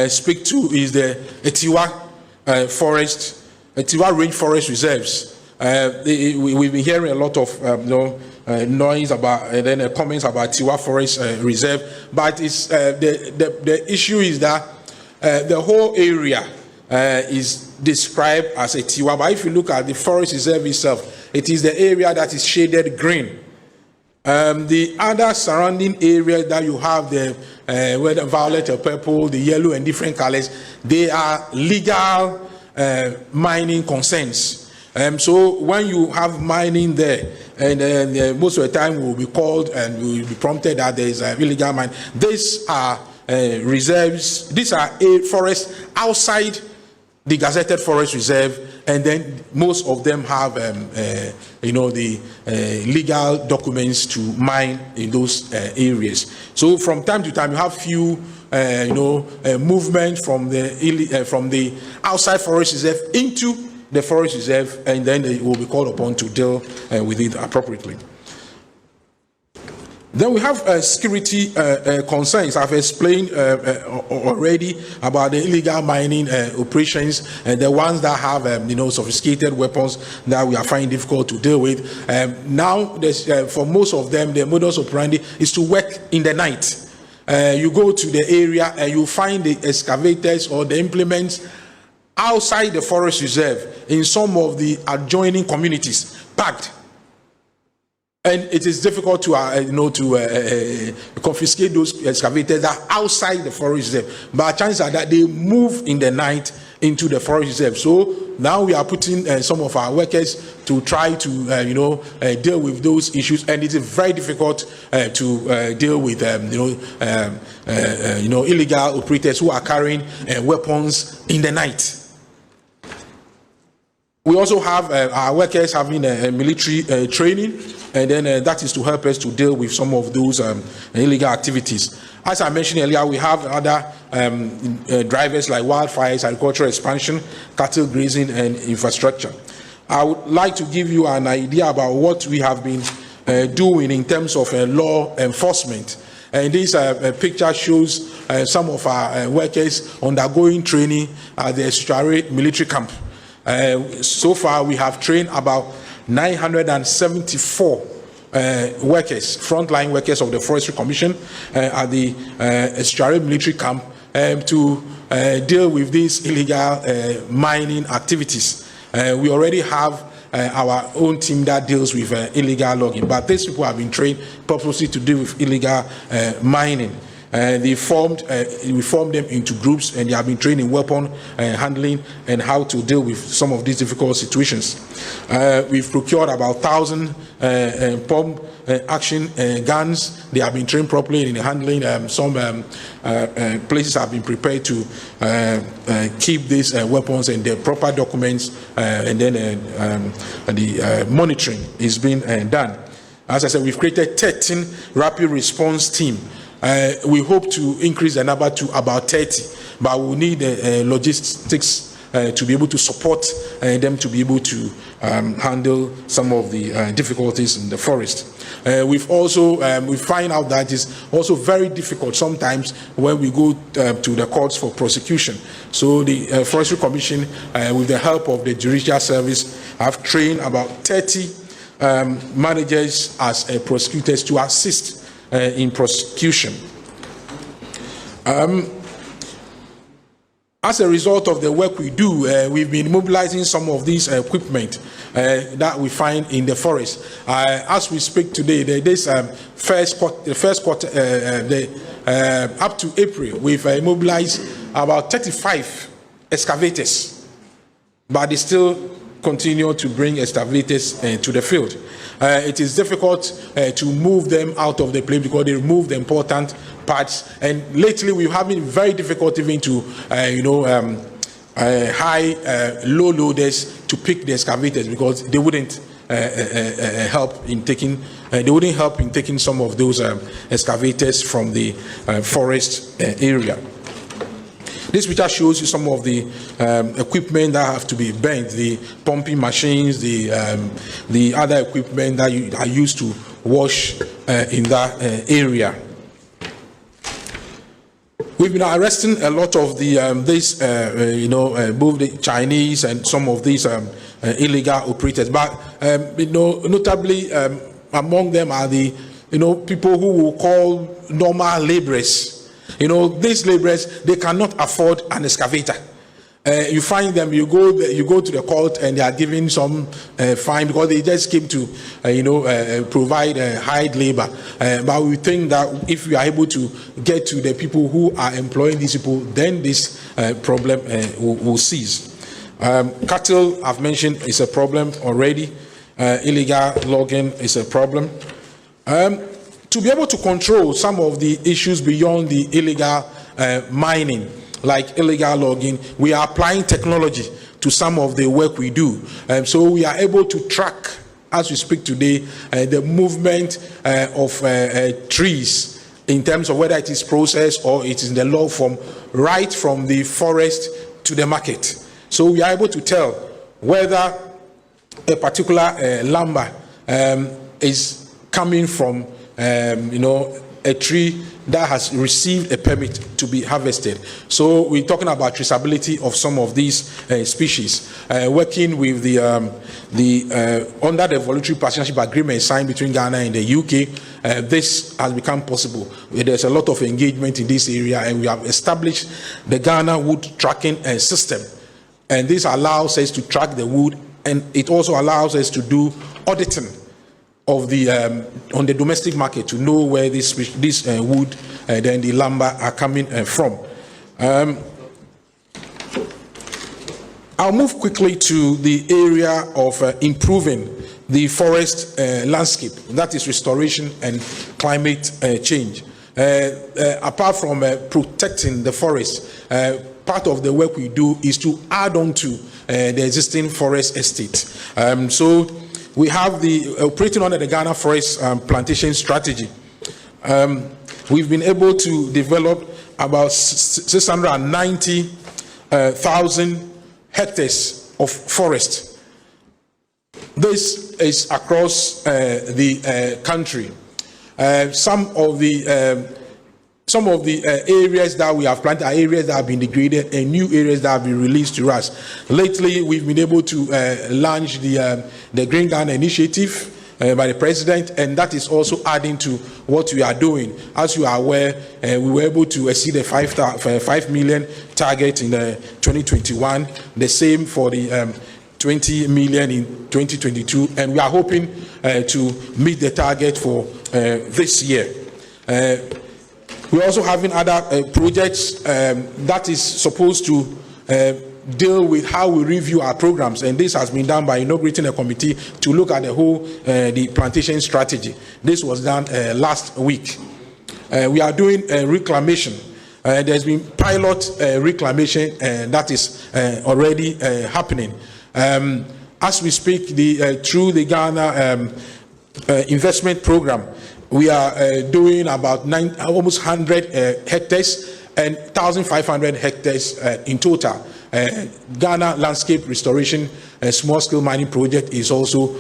speak to is the Etiwa forest, Etiwa Rainforest Reserves. We've been hearing a lot of noise about and then comments about Etiwa Forest Reserve, but it's the issue is that the whole area is described as Etiwa. But if you look at the forest reserve itself, it is the area that is shaded green. The other surrounding area that you have, whether violet or purple, the yellow and different colors, they are legal mining concerns. So when you have mining there, and most of the time we will be called and we will be prompted that there is illegal mining. These are reserves. These are forests outside the gazetted forest reserve, and then most of them have the legal documents to mine in those areas. So from time to time you have few movement from the outside forest reserve into the forest reserve, and then they will be called upon to deal with it appropriately. Then we have security concerns. I've explained already about the illegal mining operations and the ones that have sophisticated weapons that we are finding difficult to deal with. Now, for most of them, the modus operandi is to work in the night. You go to the area and you find the excavators or the implements outside the forest reserve in some of the adjoining communities, packed. And it is difficult to confiscate those excavators that are outside the forest reserve. But chances are that they move in the night into the forest reserve. So now we are putting some of our workers to try to deal with those issues, and it is very difficult to deal with illegal operators who are carrying weapons in the night. We also have our workers having military training, and then that is to help us to deal with some of those illegal activities. As I mentioned earlier, we have other drivers like wildfires, agricultural expansion, cattle grazing, and infrastructure. I would like to give you an idea about what we have been doing in terms of law enforcement. And this picture shows some of our workers undergoing training at the Estuary military camp. So far, we have trained about 974 workers, frontline workers of the Forestry Commission at the Estuary military camp to deal with these illegal mining activities. We already have our own team that deals with illegal logging, but these people have been trained purposely to deal with illegal mining. We formed them into groups, and they have been trained in weapon handling and how to deal with some of these difficult situations. We've procured about 1,000 pump action guns. They have been trained properly in handling. Some places have been prepared to keep these weapons and their proper documents, and then the monitoring is being done. As I said, we've created 13 rapid response team. We hope to increase the number to about 30, but we need logistics to be able to support them to be able to handle some of the difficulties in the forest. We've also we find out that it's also very difficult sometimes when we go to the courts for prosecution. So the Forestry Commission, with the help of the Judicial Service, have trained about 30 managers as prosecutors to assist in prosecution. As a result of the work we do, we've been mobilizing some of these equipment that we find in the forest. As we speak today, this first quarter, up to April, we've mobilized about 35 excavators, but they still continue to bring excavators to the field. It is difficult to move them out of the place because they remove the important parts. And lately, we're having very difficult even to, low loaders to pick the excavators because they wouldn't help in taking. They wouldn't help in taking some of those excavators from the forest area. This picture shows you some of the equipment that have to be bent, the pumping machines, the other equipment that are used to wash in that area. We've been arresting a lot of the both the Chinese and some of these illegal operators, but notably among them are the people who will call normal laborers. These laborers, they cannot afford an excavator. You find them, you go to the court and they are giving some fine because they just came to, provide hired labor. But we think that if we are able to get to the people who are employing these people, then this problem will cease. Cattle, I've mentioned, is a problem already. Illegal logging is a problem. To be able to control some of the issues beyond the illegal mining, like illegal logging, we are applying technology to some of the work we do. So we are able to track, as we speak today, the movement of trees in terms of whether it is processed or it is in the log form, right from the forest to the market. So we are able to tell whether a particular lumber is coming from a tree that has received a permit to be harvested. So we're talking about traceability of some of these species. Working with the under the voluntary partnership agreement signed between Ghana and the UK, this has become possible. There's a lot of engagement in this area, and we have established the Ghana wood tracking system. And this allows us to track the wood, and it also allows us to do auditing of the on the domestic market to know where this wood then the lumber are coming from. I'll move quickly to the area of improving the forest landscape, that is restoration and climate change. Apart from protecting the forest, part of the work we do is to add on to the existing forest estate. So we have the operating under the Ghana Forest Plantation Strategy. We've been able to develop about 690,000 hectares of forest. This is across the country. Some of the areas that we have planted are areas that have been degraded and new areas that have been released to us. Lately, we've been able to launch the Green Ghana initiative by the president, and that is also adding to what we are doing. As you are aware, we were able to exceed the 5 million target in 2021, the same for the 20 million in 2022, and we are hoping to meet the target for this year. We're also having other projects that is supposed to deal with how we review our programs, and this has been done by inaugurating a committee to look at the whole the plantation strategy. This was done last week. We are doing reclamation. There's been pilot reclamation that is already happening. As we speak, through the Ghana investment program, we are doing about almost 100 hectares and 1,500 hectares in total. Ghana Landscape Restoration Small-Scale Mining Project is also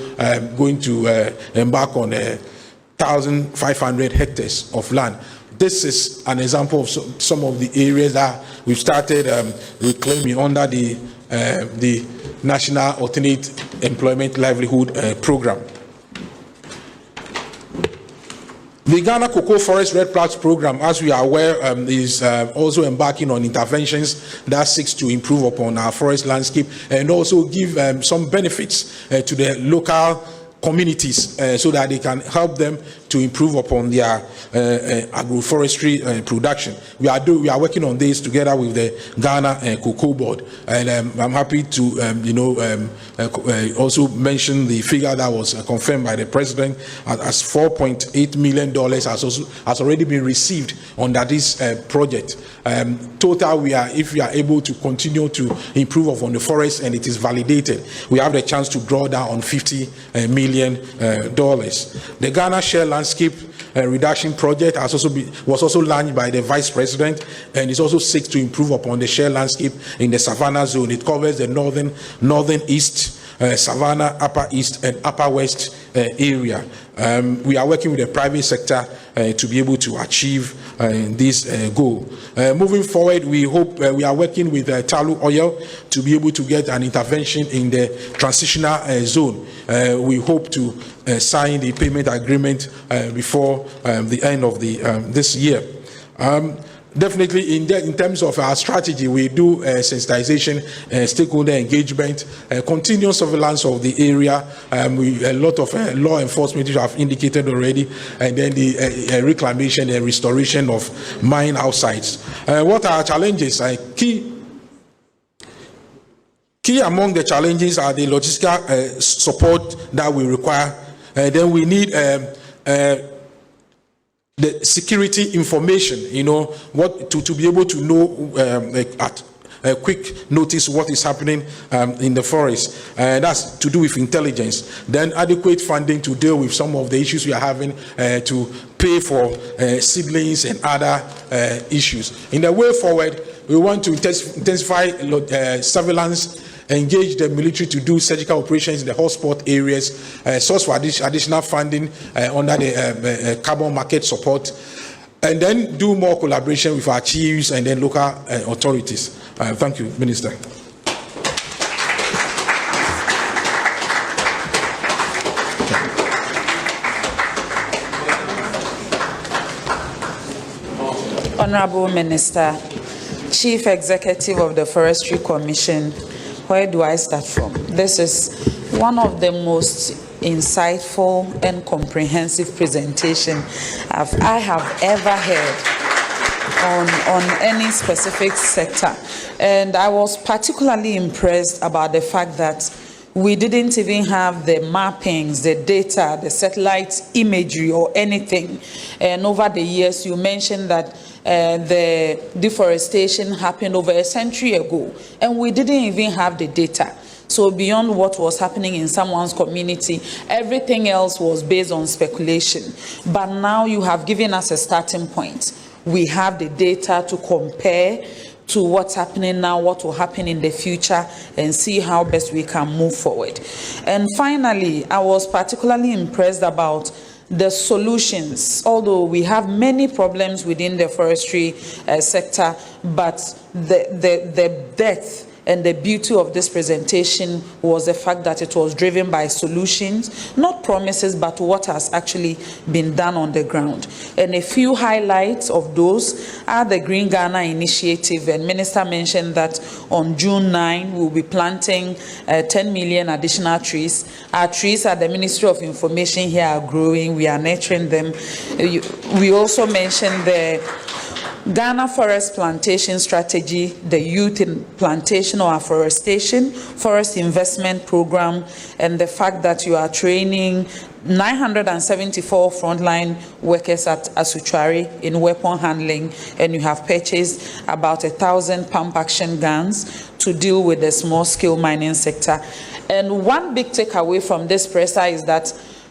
going to embark on 1,500 hectares of land. This is an example of some of the areas that we've started reclaiming under the National Alternate Employment Livelihood Program. The Ghana Cocoa Forest Red Flags Program, as we are aware, is also embarking on interventions that seeks to improve upon our forest landscape and also give some benefits to the local communities so that they can help them to improve upon their agroforestry production. We are working on this together with the Ghana Cocoa Board, and I'm happy to also mention the figure that was confirmed by the president as $4.8 million has already been received under this project. Total, if we are able to continue to improve upon the forest and it is validated, we have the chance to draw down on $50 million. The Ghana Share Landscape Reduction Project was also launched by the Vice President, and it also seeks to improve upon the share landscape in the Savannah zone. It covers the northern east, Savannah, Upper East, and Upper West area. We are working with the private sector to be able to achieve this goal. Moving forward, we hope we are working with Talu Oil to be able to get an intervention in the transitional zone. We hope to sign the payment agreement before the end of this year. Definitely, in terms of our strategy, we do sensitization, stakeholder engagement, continuous surveillance of the area. A lot of law enforcement, which I've indicated already, and then the reclamation and restoration of mine outsides. What are our challenges? Key among the challenges are the logistical support that we require. Then we need the security information, to be able to know at a quick notice what is happening in the forest. That's to do with intelligence. Then adequate funding to deal with some of the issues we are having, to pay for seedlings and other issues. In the way forward, we want to intensify surveillance, engage the military to do surgical operations in the hotspot areas, source for additional funding under the carbon market support, and then do more collaboration with our chiefs and then local authorities. Thank you, Minister. Honorable Minister, Chief Executive of the Forestry Commission, where do I start from? This is one of the most insightful and comprehensive presentation I have ever heard on any specific sector. And I was particularly impressed about the fact that we didn't even have the mappings, the data, the satellite imagery or anything. And over the years, you mentioned that the deforestation happened over a century ago, and we didn't even have the data. So beyond what was happening in someone's community, everything else was based on speculation. But now you have given us a starting point. We have the data to compare to what's happening now, what will happen in the future, and see how best we can move forward. And finally, I was particularly impressed about the solutions. Although we have many problems within the forestry sector, but the depth and the beauty of this presentation was the fact that it was driven by solutions, not promises, but what has actually been done on the ground. And a few highlights of those are the Green Ghana initiative, and Minister mentioned that on June 9, we'll be planting 10 million additional trees. Our trees at the Ministry of Information here are growing, we are nurturing them. We also mentioned the Ghana Forest Plantation Strategy, the Youth in Plantation or Afforestation Forest Investment Program, and the fact that you are training 974 frontline workers at Asuchari in weapon handling, and you have purchased about 1,000 pump action guns to deal with the small-scale mining sector. And one big takeaway from this presser is that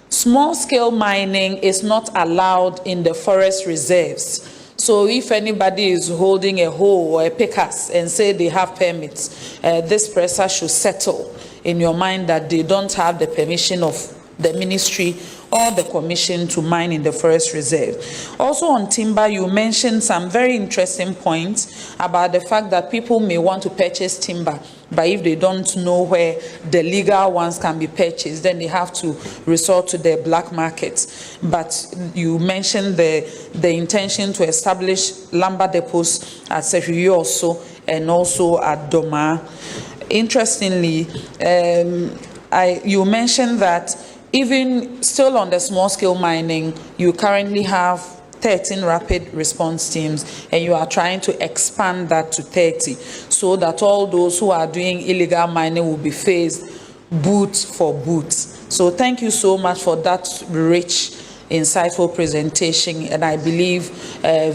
small-scale mining is not allowed in the forest reserves. So if anybody is holding a hoe or a pickaxe and say they have permits, this presser should settle in your mind that they don't have the permission of the Ministry or the commission to mine in the forest reserve. Also on timber, you mentioned some very interesting points about the fact that people may want to purchase timber, but if they don't know where the legal ones can be purchased, then they have to resort to the black market. But you mentioned the intention to establish lumber depots at Sehuyo also, and also at Doma. Interestingly, you mentioned that even still on the small scale mining, you currently have 13 rapid response teams, and you are trying to expand that to 30, so that all those who are doing illegal mining will be faced boot for boot. So thank you so much for that rich, insightful presentation, and I believe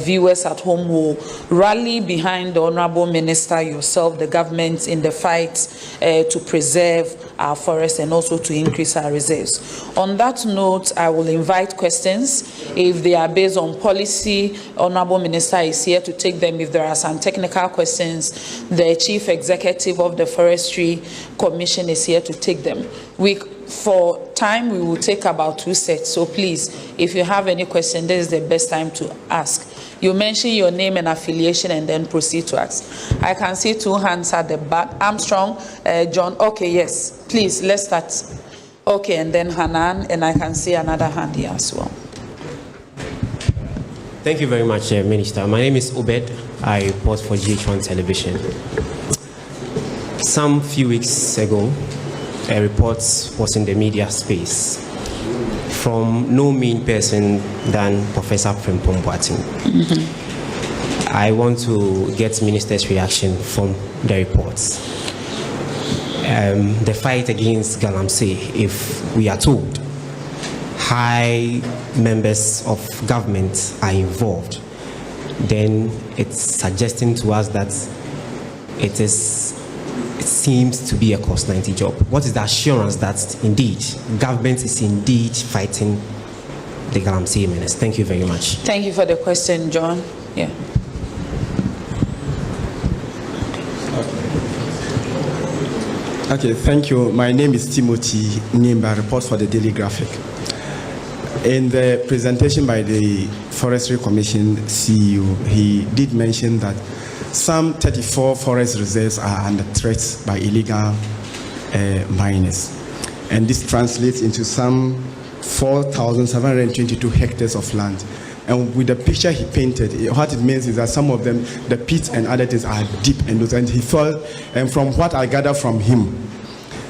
viewers at home will rally behind the Honorable Minister, yourself, the government in the fight to preserve our forests and also to increase our reserves. On that note, I will invite questions. If they are based on policy, Honorable Minister is here to take them. If there are some technical questions, the Chief Executive of the Forestry Commission is here to take them. For time, we will take about 2 sets. So please, if you have any question, this is the best time to ask. You mention your name and affiliation and then proceed to ask. I can see 2 hands at the back. Armstrong, John. Okay, yes. Please, let's start. Okay, and then Hanan, and I can see another hand here as well. Thank you very much, Minister. My name is Obed. I report for GH1 Television. Some few weeks ago, a report was in the media space from no mean person than Professor Frimpong Boateng. I want to get Minister's reaction from the reports. The fight against Galamsey, if we are told high members of government are involved, then it's suggesting to us that it seems to be a cost-90 job. What is the assurance that indeed government is indeed fighting the Galamsey menace? Thank you very much. Thank you for the question, John. Yeah. Okay, thank you. My name is Timothy Nimba, report for the Daily Graphic. In the presentation by the Forestry Commission CEO, he did mention that some 34 forest reserves are under threat by illegal miners. And this translates into some 4,722 hectares of land. And with the picture he painted, what it means is that some of them, the pits and other things are deep in those. And he felt, and from what I gather from him,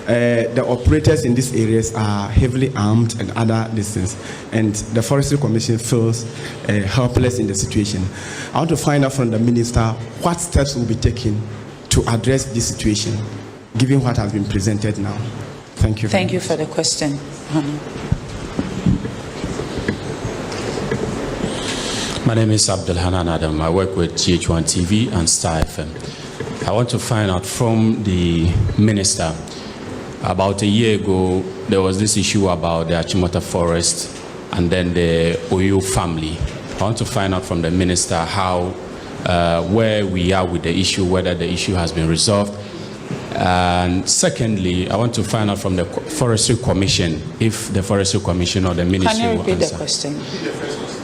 the operators in these areas are heavily armed and other distance, and the Forestry Commission feels helpless in the situation. I want to find out from the Minister what steps will be taken to address this situation, given what has been presented now. Thank you. Thank you for the question. My name is Abdul Hanan Adam. I work with GH1 TV and Star FM. I want to find out from the Minister. About a year ago, there was this issue about the Achimota forest and then the Oyo family. I want to find out from the Minister how, where we are with the issue, whether the issue has been resolved. And secondly, I want to find out from the Forestry Commission, if the Forestry Commission or the Ministry Can you will repeat answer. the question?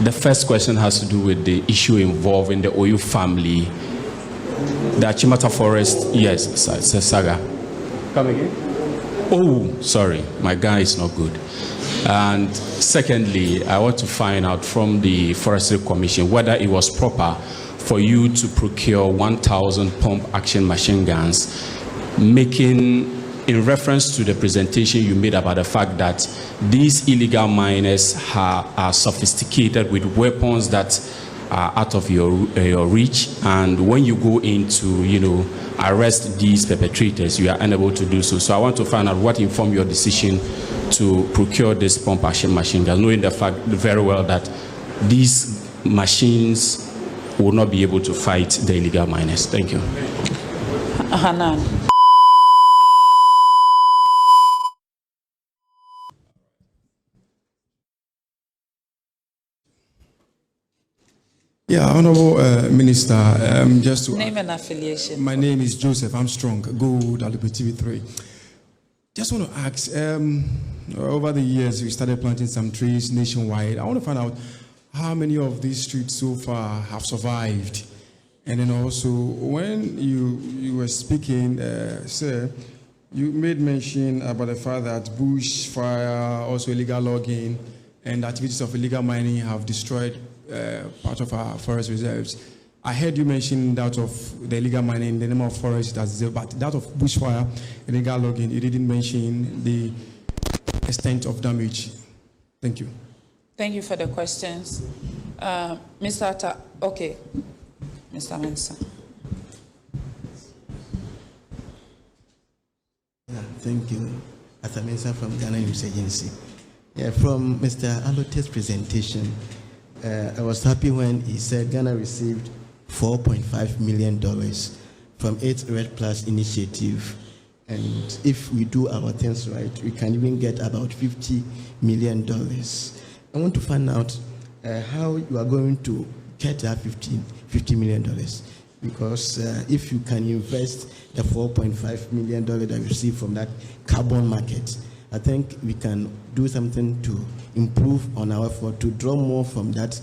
The first question has to do with the issue involving the Oyo family. The Achimota forest, yes, it's a saga. Come again? Oh, sorry, my guy is not good. And secondly, I want to find out from the Forestry Commission whether it was proper for you to procure 1,000 pump action machine guns, making in reference to the presentation you made about the fact that these illegal miners are sophisticated with weapons that are out of your reach, and when you go into, arrest these perpetrators, you are unable to do so. So I want to find out what informed your decision to procure this pump action machine gun, knowing the fact very well that these machines will not be able to fight the illegal miners. Thank you. Hanan. Yeah, Honorable Minister, just to Name and affiliation. My name is Joseph Armstrong, Gold, TV3. Just want to ask, over the years, we started planting some trees nationwide. I want to find out how many of these trees so far have survived. And then also, when you were speaking, sir, you made mention about the fact that bushfire, also illegal logging, and activities of illegal mining have destroyed part of our forest reserves. I heard you mention that of the illegal mining, the number of forests that's there, but that of bushfire, illegal logging, you didn't mention the extent of damage. Thank you. Thank you for the questions. Mr. Atta, okay. Mr. Mensah. Thank you. Atta Mensah from Ghana News Agency. Yeah, from Mr. Alote's presentation, I was happy when he said Ghana received $4.5 million from its RED Plus initiative. And if we do our things right, we can even get about $50 million. I want to find out how you are going to get that $50 million. Because if you can invest the $4.5 million that we receive from that carbon market, I think we can do something to improve on our effort to draw more from that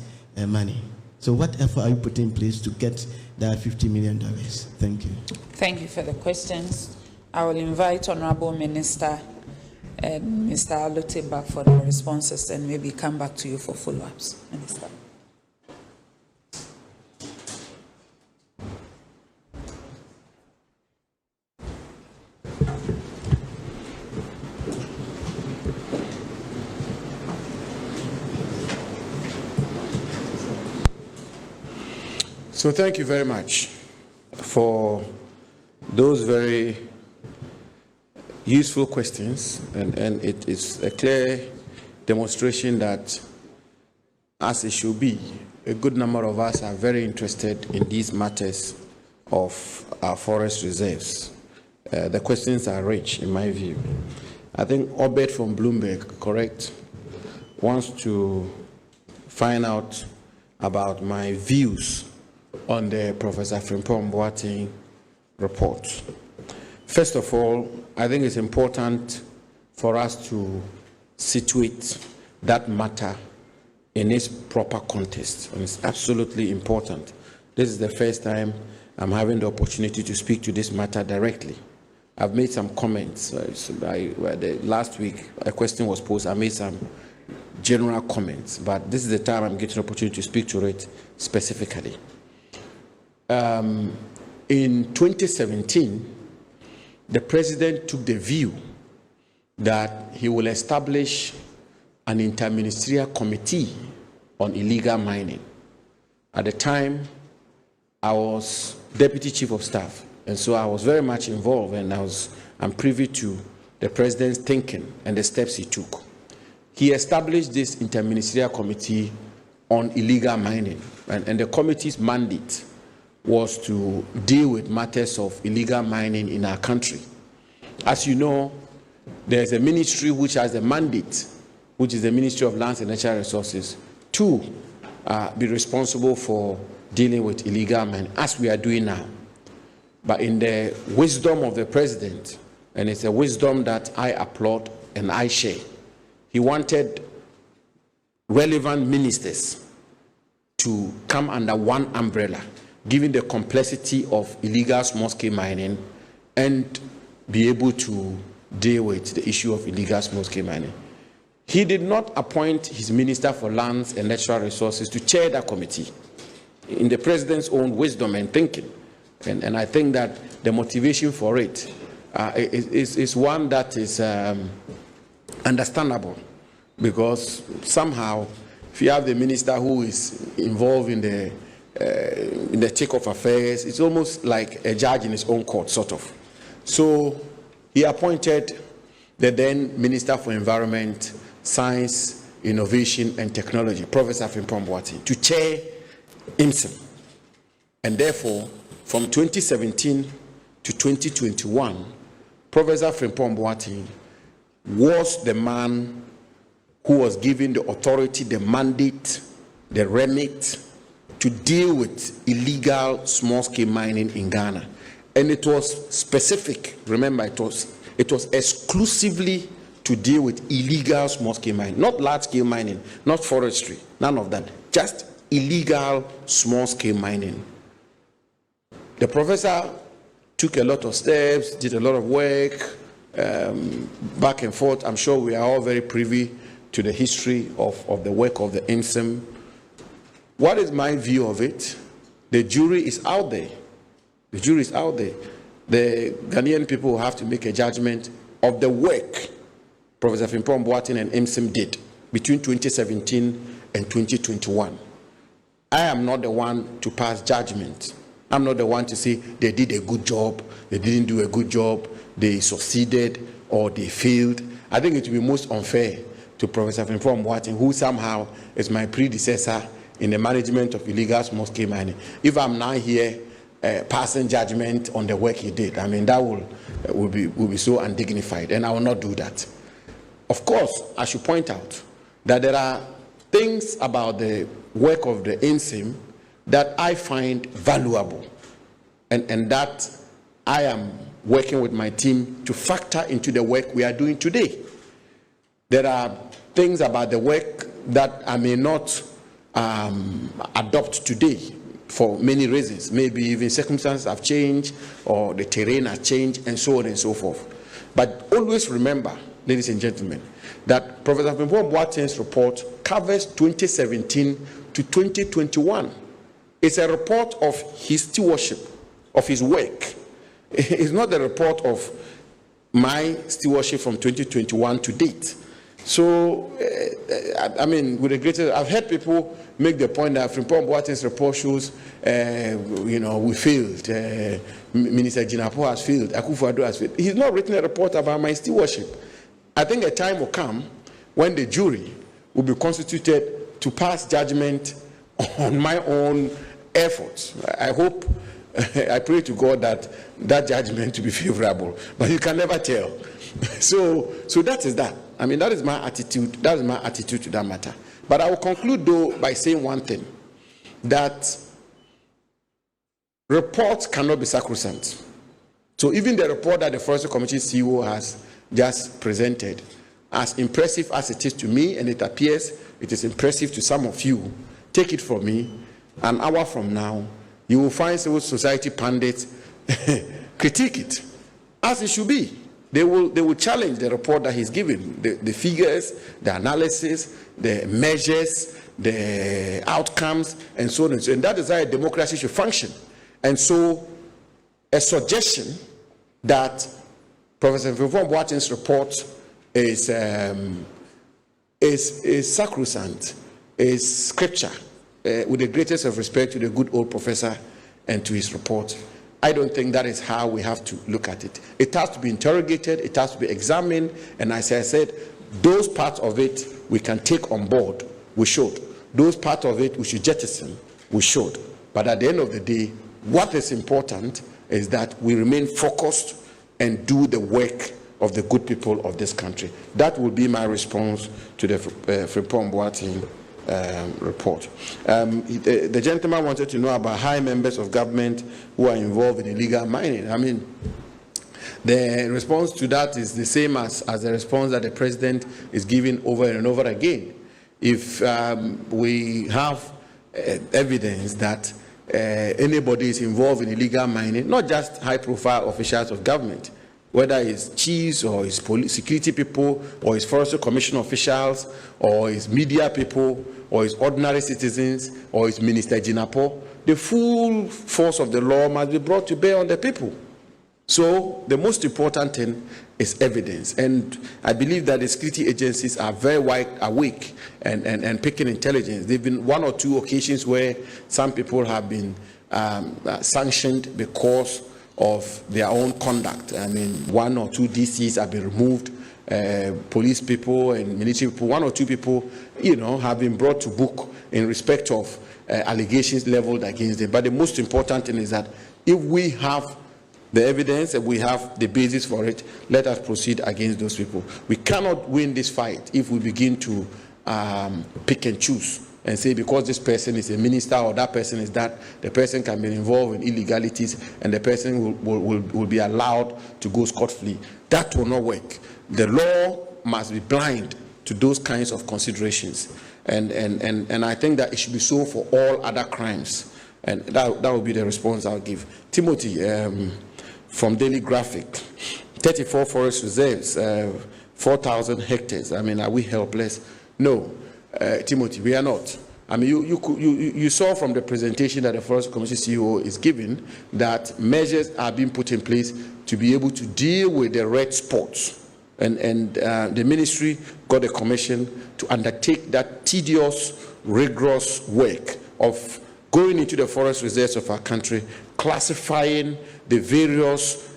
money. So what effort are you putting in place to get that $50 million? Thank you. Thank you for the questions. I will invite Honorable Minister and Mr. Alote back for the responses and maybe come back to you for follow-ups. Minister. So thank you very much for those very useful questions, and it is a clear demonstration that, as it should be, a good number of us are very interested in these matters of our forest reserves. The questions are rich, in my view. I think Obed from Bloomberg, correct, wants to find out about my views on the Professor Frimpong Boateng report. First of all, I think it's important for us to situate that matter in its proper context, and it's absolutely important. This is the first time I'm having the opportunity to speak to this matter directly. I've made some comments. Last week, a question was posed. I made some general comments, but this is the time I'm getting an opportunity to speak to it specifically. In 2017, the president took the view that he will establish an interministerial committee on illegal mining. At the time, I was deputy chief of staff, and so I was very much involved, and I'm privy to the president's thinking and the steps he took. He established this interministerial committee on illegal mining, and the committee's mandate was to deal with matters of illegal mining in our country. As you know, there's a ministry which has a mandate, which is the Ministry of Lands and Natural Resources, to be responsible for dealing with illegal mining, as we are doing now. But in the wisdom of the president, and it's a wisdom that I applaud and I share, he wanted relevant ministers to come under one umbrella, given the complexity of illegal small-scale mining, and be able to deal with the issue of illegal small-scale mining. He did not appoint his Minister for Lands and Natural Resources to chair that committee, in the president's own wisdom and thinking. And I think that the motivation for it is one that is understandable, because somehow, if you have the minister who is involved in the thick of affairs, it's almost like a judge in his own court, sort of. So he appointed the then Minister for Environment, Science, Innovation and Technology, Professor Frimpong Boateng, to chair IMSM. And therefore, from 2017 to 2021, Professor Frimpong Boateng was the man who was given the authority, the mandate, the remit to deal with illegal small-scale mining in Ghana. And it was specific. Remember, it was it was exclusively to deal with illegal small-scale mining, not large-scale mining, not forestry, none of that, just illegal small-scale mining. The professor took a lot of steps, did a lot of work, back and forth. I'm sure we are all very privy to the history of the work of the INSEM. What is my view of it? The jury is out there. The jury is out there. The Ghanaian people have to make a judgment of the work Professor Frimpong Boateng and INSEM did between 2017 and 2021. I am not the one to pass judgment. I'm not the one to say they did a good job, they didn't do a good job, they succeeded or they failed. I think it would be most unfair to Professor Frimpong Boateng, who somehow is my predecessor in the management of illegal small-scale mining. If I'm now here passing judgment on the work he did, I mean, that will be so undignified, and I will not do that. Of course, I should point out that there are things about the work of the INSEM that I find valuable, and that I am working with my team to factor into the work we are doing today. There are things about the work that I may not adopt today for many reasons. Maybe even circumstances have changed or the terrain has changed and so on and so forth. But always remember, ladies and gentlemen, that Professor Frimpong Boateng's report covers 2017 to 2021. It's a report of his stewardship, of his work. It's not the report of my stewardship from 2021 to date. So, I mean, with the greatest, I've heard people make the point that Frimpong Boateng's report shows, we failed. Minister Jinapo has failed. Akufo-Addo has failed. He's not written a report about my stewardship. I think a time will come when the jury will be constituted to pass judgment on my own efforts. I hope, I pray to God that judgment will be favorable, but you can never tell. So that is that. I mean, that is my attitude. That is my attitude to that matter. But I will conclude, though, by saying one thing, that reports cannot be sacrosanct. So even the report that the Forestry Commission CEO has just presented, as impressive as it is to me, and it appears it is impressive to some of you, take it from me, an hour from now, you will find civil society pundits critique it, as it should be. They will challenge the report that he's given, the figures, the analysis, the measures, the outcomes, and so on and so on. And that is how a democracy should function. And so, a suggestion that Professor Frimpong Boateng's report is sacrosanct, is scripture, with the greatest of respect to the good old professor and to his report. I don't think that is how we have to look at it. It has to be interrogated, it has to be examined, and as I said, those parts of it we can take on board, we should. Those parts of it we should jettison, we should. But at the end of the day, what is important is that we remain focused and do the work of the good people of this country. That will be my response to the Frimpong Boateng report. The gentleman wanted to know about high members of government who are involved in illegal mining. I mean, the response to that is the same as the response that the president is giving over and over again. If we have evidence that anybody is involved in illegal mining, not just high-profile officials of government, whether it's chiefs or it's police security people or it's Forestry Commission officials or it's media people or it's ordinary citizens or it's Minister Jinapo, the full force of the law must be brought to bear on the people. So the most important thing is evidence, and I believe that the security agencies are very wide awake and picking intelligence. There have been one or two occasions where some people have been sanctioned because of their own conduct. I mean, one or two DCs have been removed, police people and military people, one or two people, have been brought to book in respect of allegations leveled against them. But the most important thing is that if we have the evidence and we have the basis for it, let us proceed against those people. We cannot win this fight if we begin to pick and choose and say because this person is a minister or that person is that, the person can be involved in illegalities and the person will be allowed to go scot-free. That will not work. The law must be blind to those kinds of considerations. And I think that it should be so for all other crimes. And that will be the response I'll give. Timothy, from Daily Graphic, 34 forest reserves, 4,000 hectares. I mean, are we helpless? No, Timothy, we are not. I mean, you saw from the presentation that the Forest Commission CEO is giving that measures are being put in place to be able to deal with the red spots. And the ministry got a commission to undertake that tedious, rigorous work of going into the forest reserves of our country, classifying the various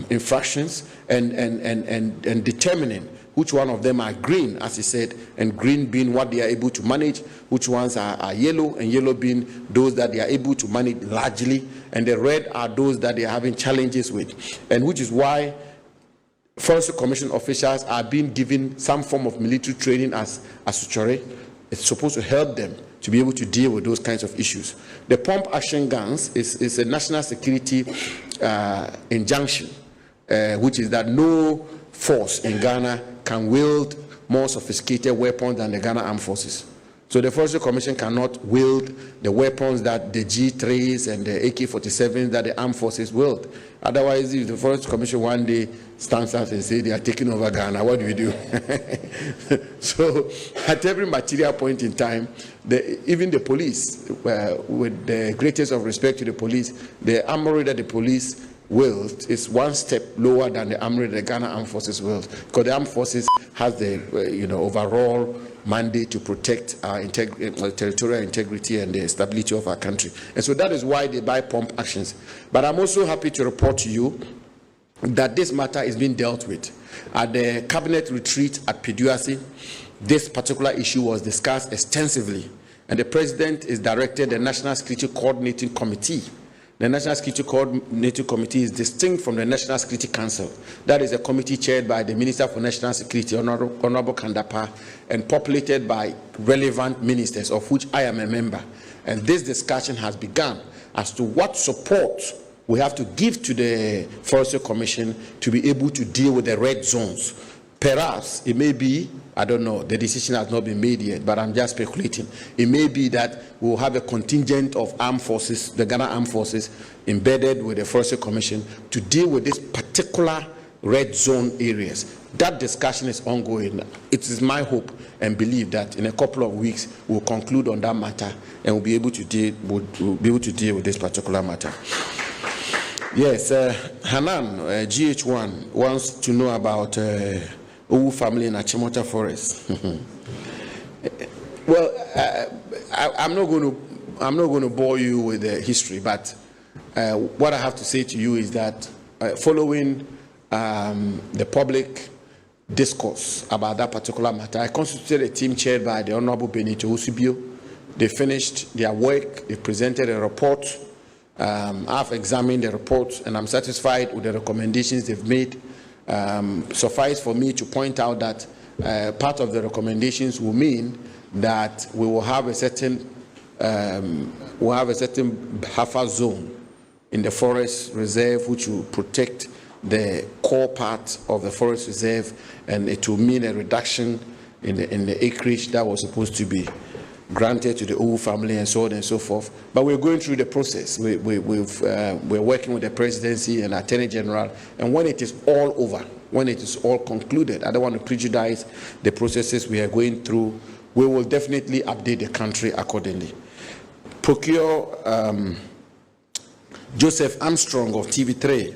infractions and determining which one of them are green, as he said, and green being what they are able to manage, which ones are yellow, and yellow being those that they are able to manage largely, and the red are those that they are having challenges with, and which is why Forestry Commission officials are being given some form of military training as socio-economic. It's supposed to help them to be able to deal with those kinds of issues. The pump action guns is a national security injunction, which is that no force in Ghana can wield more sophisticated weapons than the Ghana Armed Forces. So the Forestry Commission cannot wield the weapons that the G3s and the AK-47s that the armed forces wield. Otherwise, if the Forestry Commission one day stands up and says they are taking over Ghana, what do we do? So at every material point in time, even the police, with the greatest of respect to the police, the armory that the police wield is one step lower than the armory that the Ghana Armed Forces wield, because the armed forces has the overall mandate to protect our territorial integrity and the stability of our country. And so that is why they buy pump actions. But I'm also happy to report to you that this matter is being dealt with. At the cabinet retreat at Peduasi, this particular issue was discussed extensively, and the president is directed the National Security Coordinating Committee. The National Security Coordinating Committee is distinct from the National Security Council. That is a committee chaired by the Minister for National Security, Honorable Kandapa, and populated by relevant ministers, of which I am a member. And this discussion has begun as to what support we have to give to the Forestry Commission to be able to deal with the red zones. Perhaps it may be, I don't know, the decision has not been made yet, but I'm just speculating. It may be that we'll have a contingent of armed forces, the Ghana Armed Forces, embedded with the Forestry Commission to deal with this particular red zone areas. That discussion is ongoing. It is my hope and belief that in a couple of weeks we'll conclude on that matter and we'll be able to deal with this particular matter. Yes, Hanan, GH1, wants to know about Owu family in Achimota Forest. Well, I'm not going to bore you with the history, but what I have to say to you is that following the public discourse about that particular matter, I constituted a team chaired by the Honorable Benito Usibio. They finished their work. They presented a report. I've examined the report, and I'm satisfied with the recommendations they've made. Suffice for me to point out that part of the recommendations will mean that we will have a certain buffer zone in the forest reserve, which will protect the core part of the forest reserve, and it will mean a reduction in the acreage that was supposed to be granted to the Owu family and so on and so forth. But we're going through the process. We're working with the presidency and Attorney General, and when it is all over, when it is all concluded, I don't want to prejudice the processes we are going through, we will definitely update the country accordingly. Procure Joseph Armstrong of TV3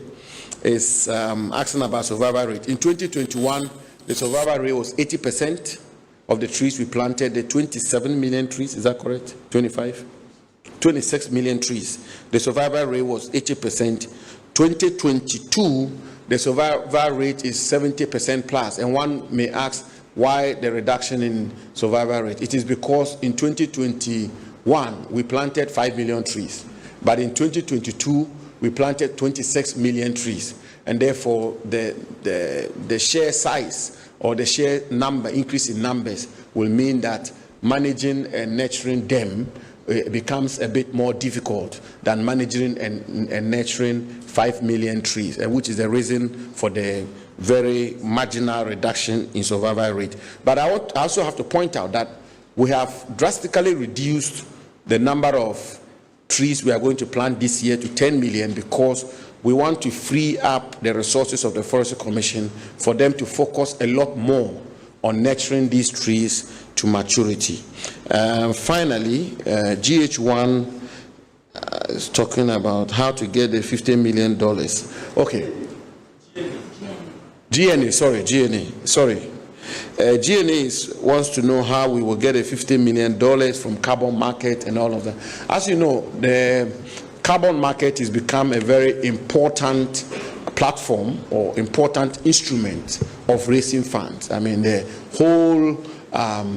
is asking about survival rate. In 2021, the survival rate was 80%. Of the trees we planted, the 27 million trees, is that correct? 26 million trees. The survival rate was 80%. 2022, the survival rate is 70% plus. And one may ask why the reduction in survival rate. It is because in 2021, we planted 5 million trees. But in 2022, we planted 26 million trees. And therefore, the share size or the sheer number, increase in numbers, will mean that managing and nurturing them it becomes a bit more difficult than managing and nurturing 5 million trees, which is the reason for the very marginal reduction in survival rate. But I also have to point out that we have drastically reduced the number of trees we are going to plant this year to 10 million because we want to free up the resources of the Forestry Commission for them to focus a lot more on nurturing these trees to maturity. Finally, GH1 is talking about how to get the $15 million. Okay. GNA, sorry. GNA wants to know how we will get a $15 million from carbon market and all of that. As you know, the carbon market has become a very important platform or important instrument of raising funds. I mean, the whole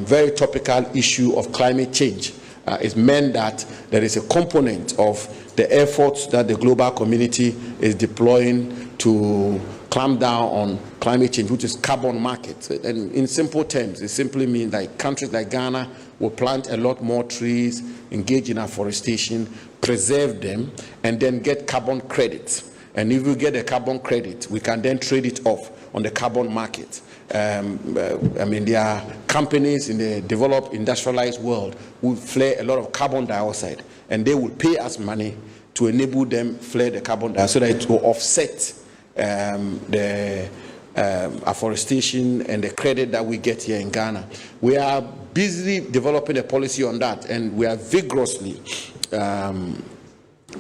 very topical issue of climate change is meant that there is a component of the efforts that the global community is deploying to clamp down on climate change, which is carbon market. And in simple terms, it simply means that countries like Ghana will plant a lot more trees, engage in afforestation, preserve them, and then get carbon credits. And if we get a carbon credit, we can then trade it off on the carbon market. I mean, there are companies in the developed industrialized world who flare a lot of carbon dioxide, and they will pay us money to enable them flare the carbon dioxide so that it will offset the afforestation and the credit that we get here in Ghana. We are busy developing a policy on that, and we are vigorously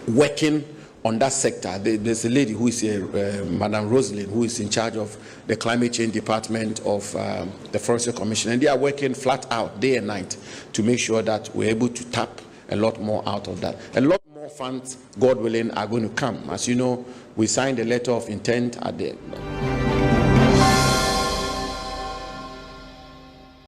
working on that sector. There's a lady who is here, Madam Rosalind, who is in charge of the climate change department of the Forestry Commission, and they are working flat out day and night to make sure that we're able to tap a lot more out of that. A lot more funds, God willing, are going to come. As you know, we signed a letter of intent at the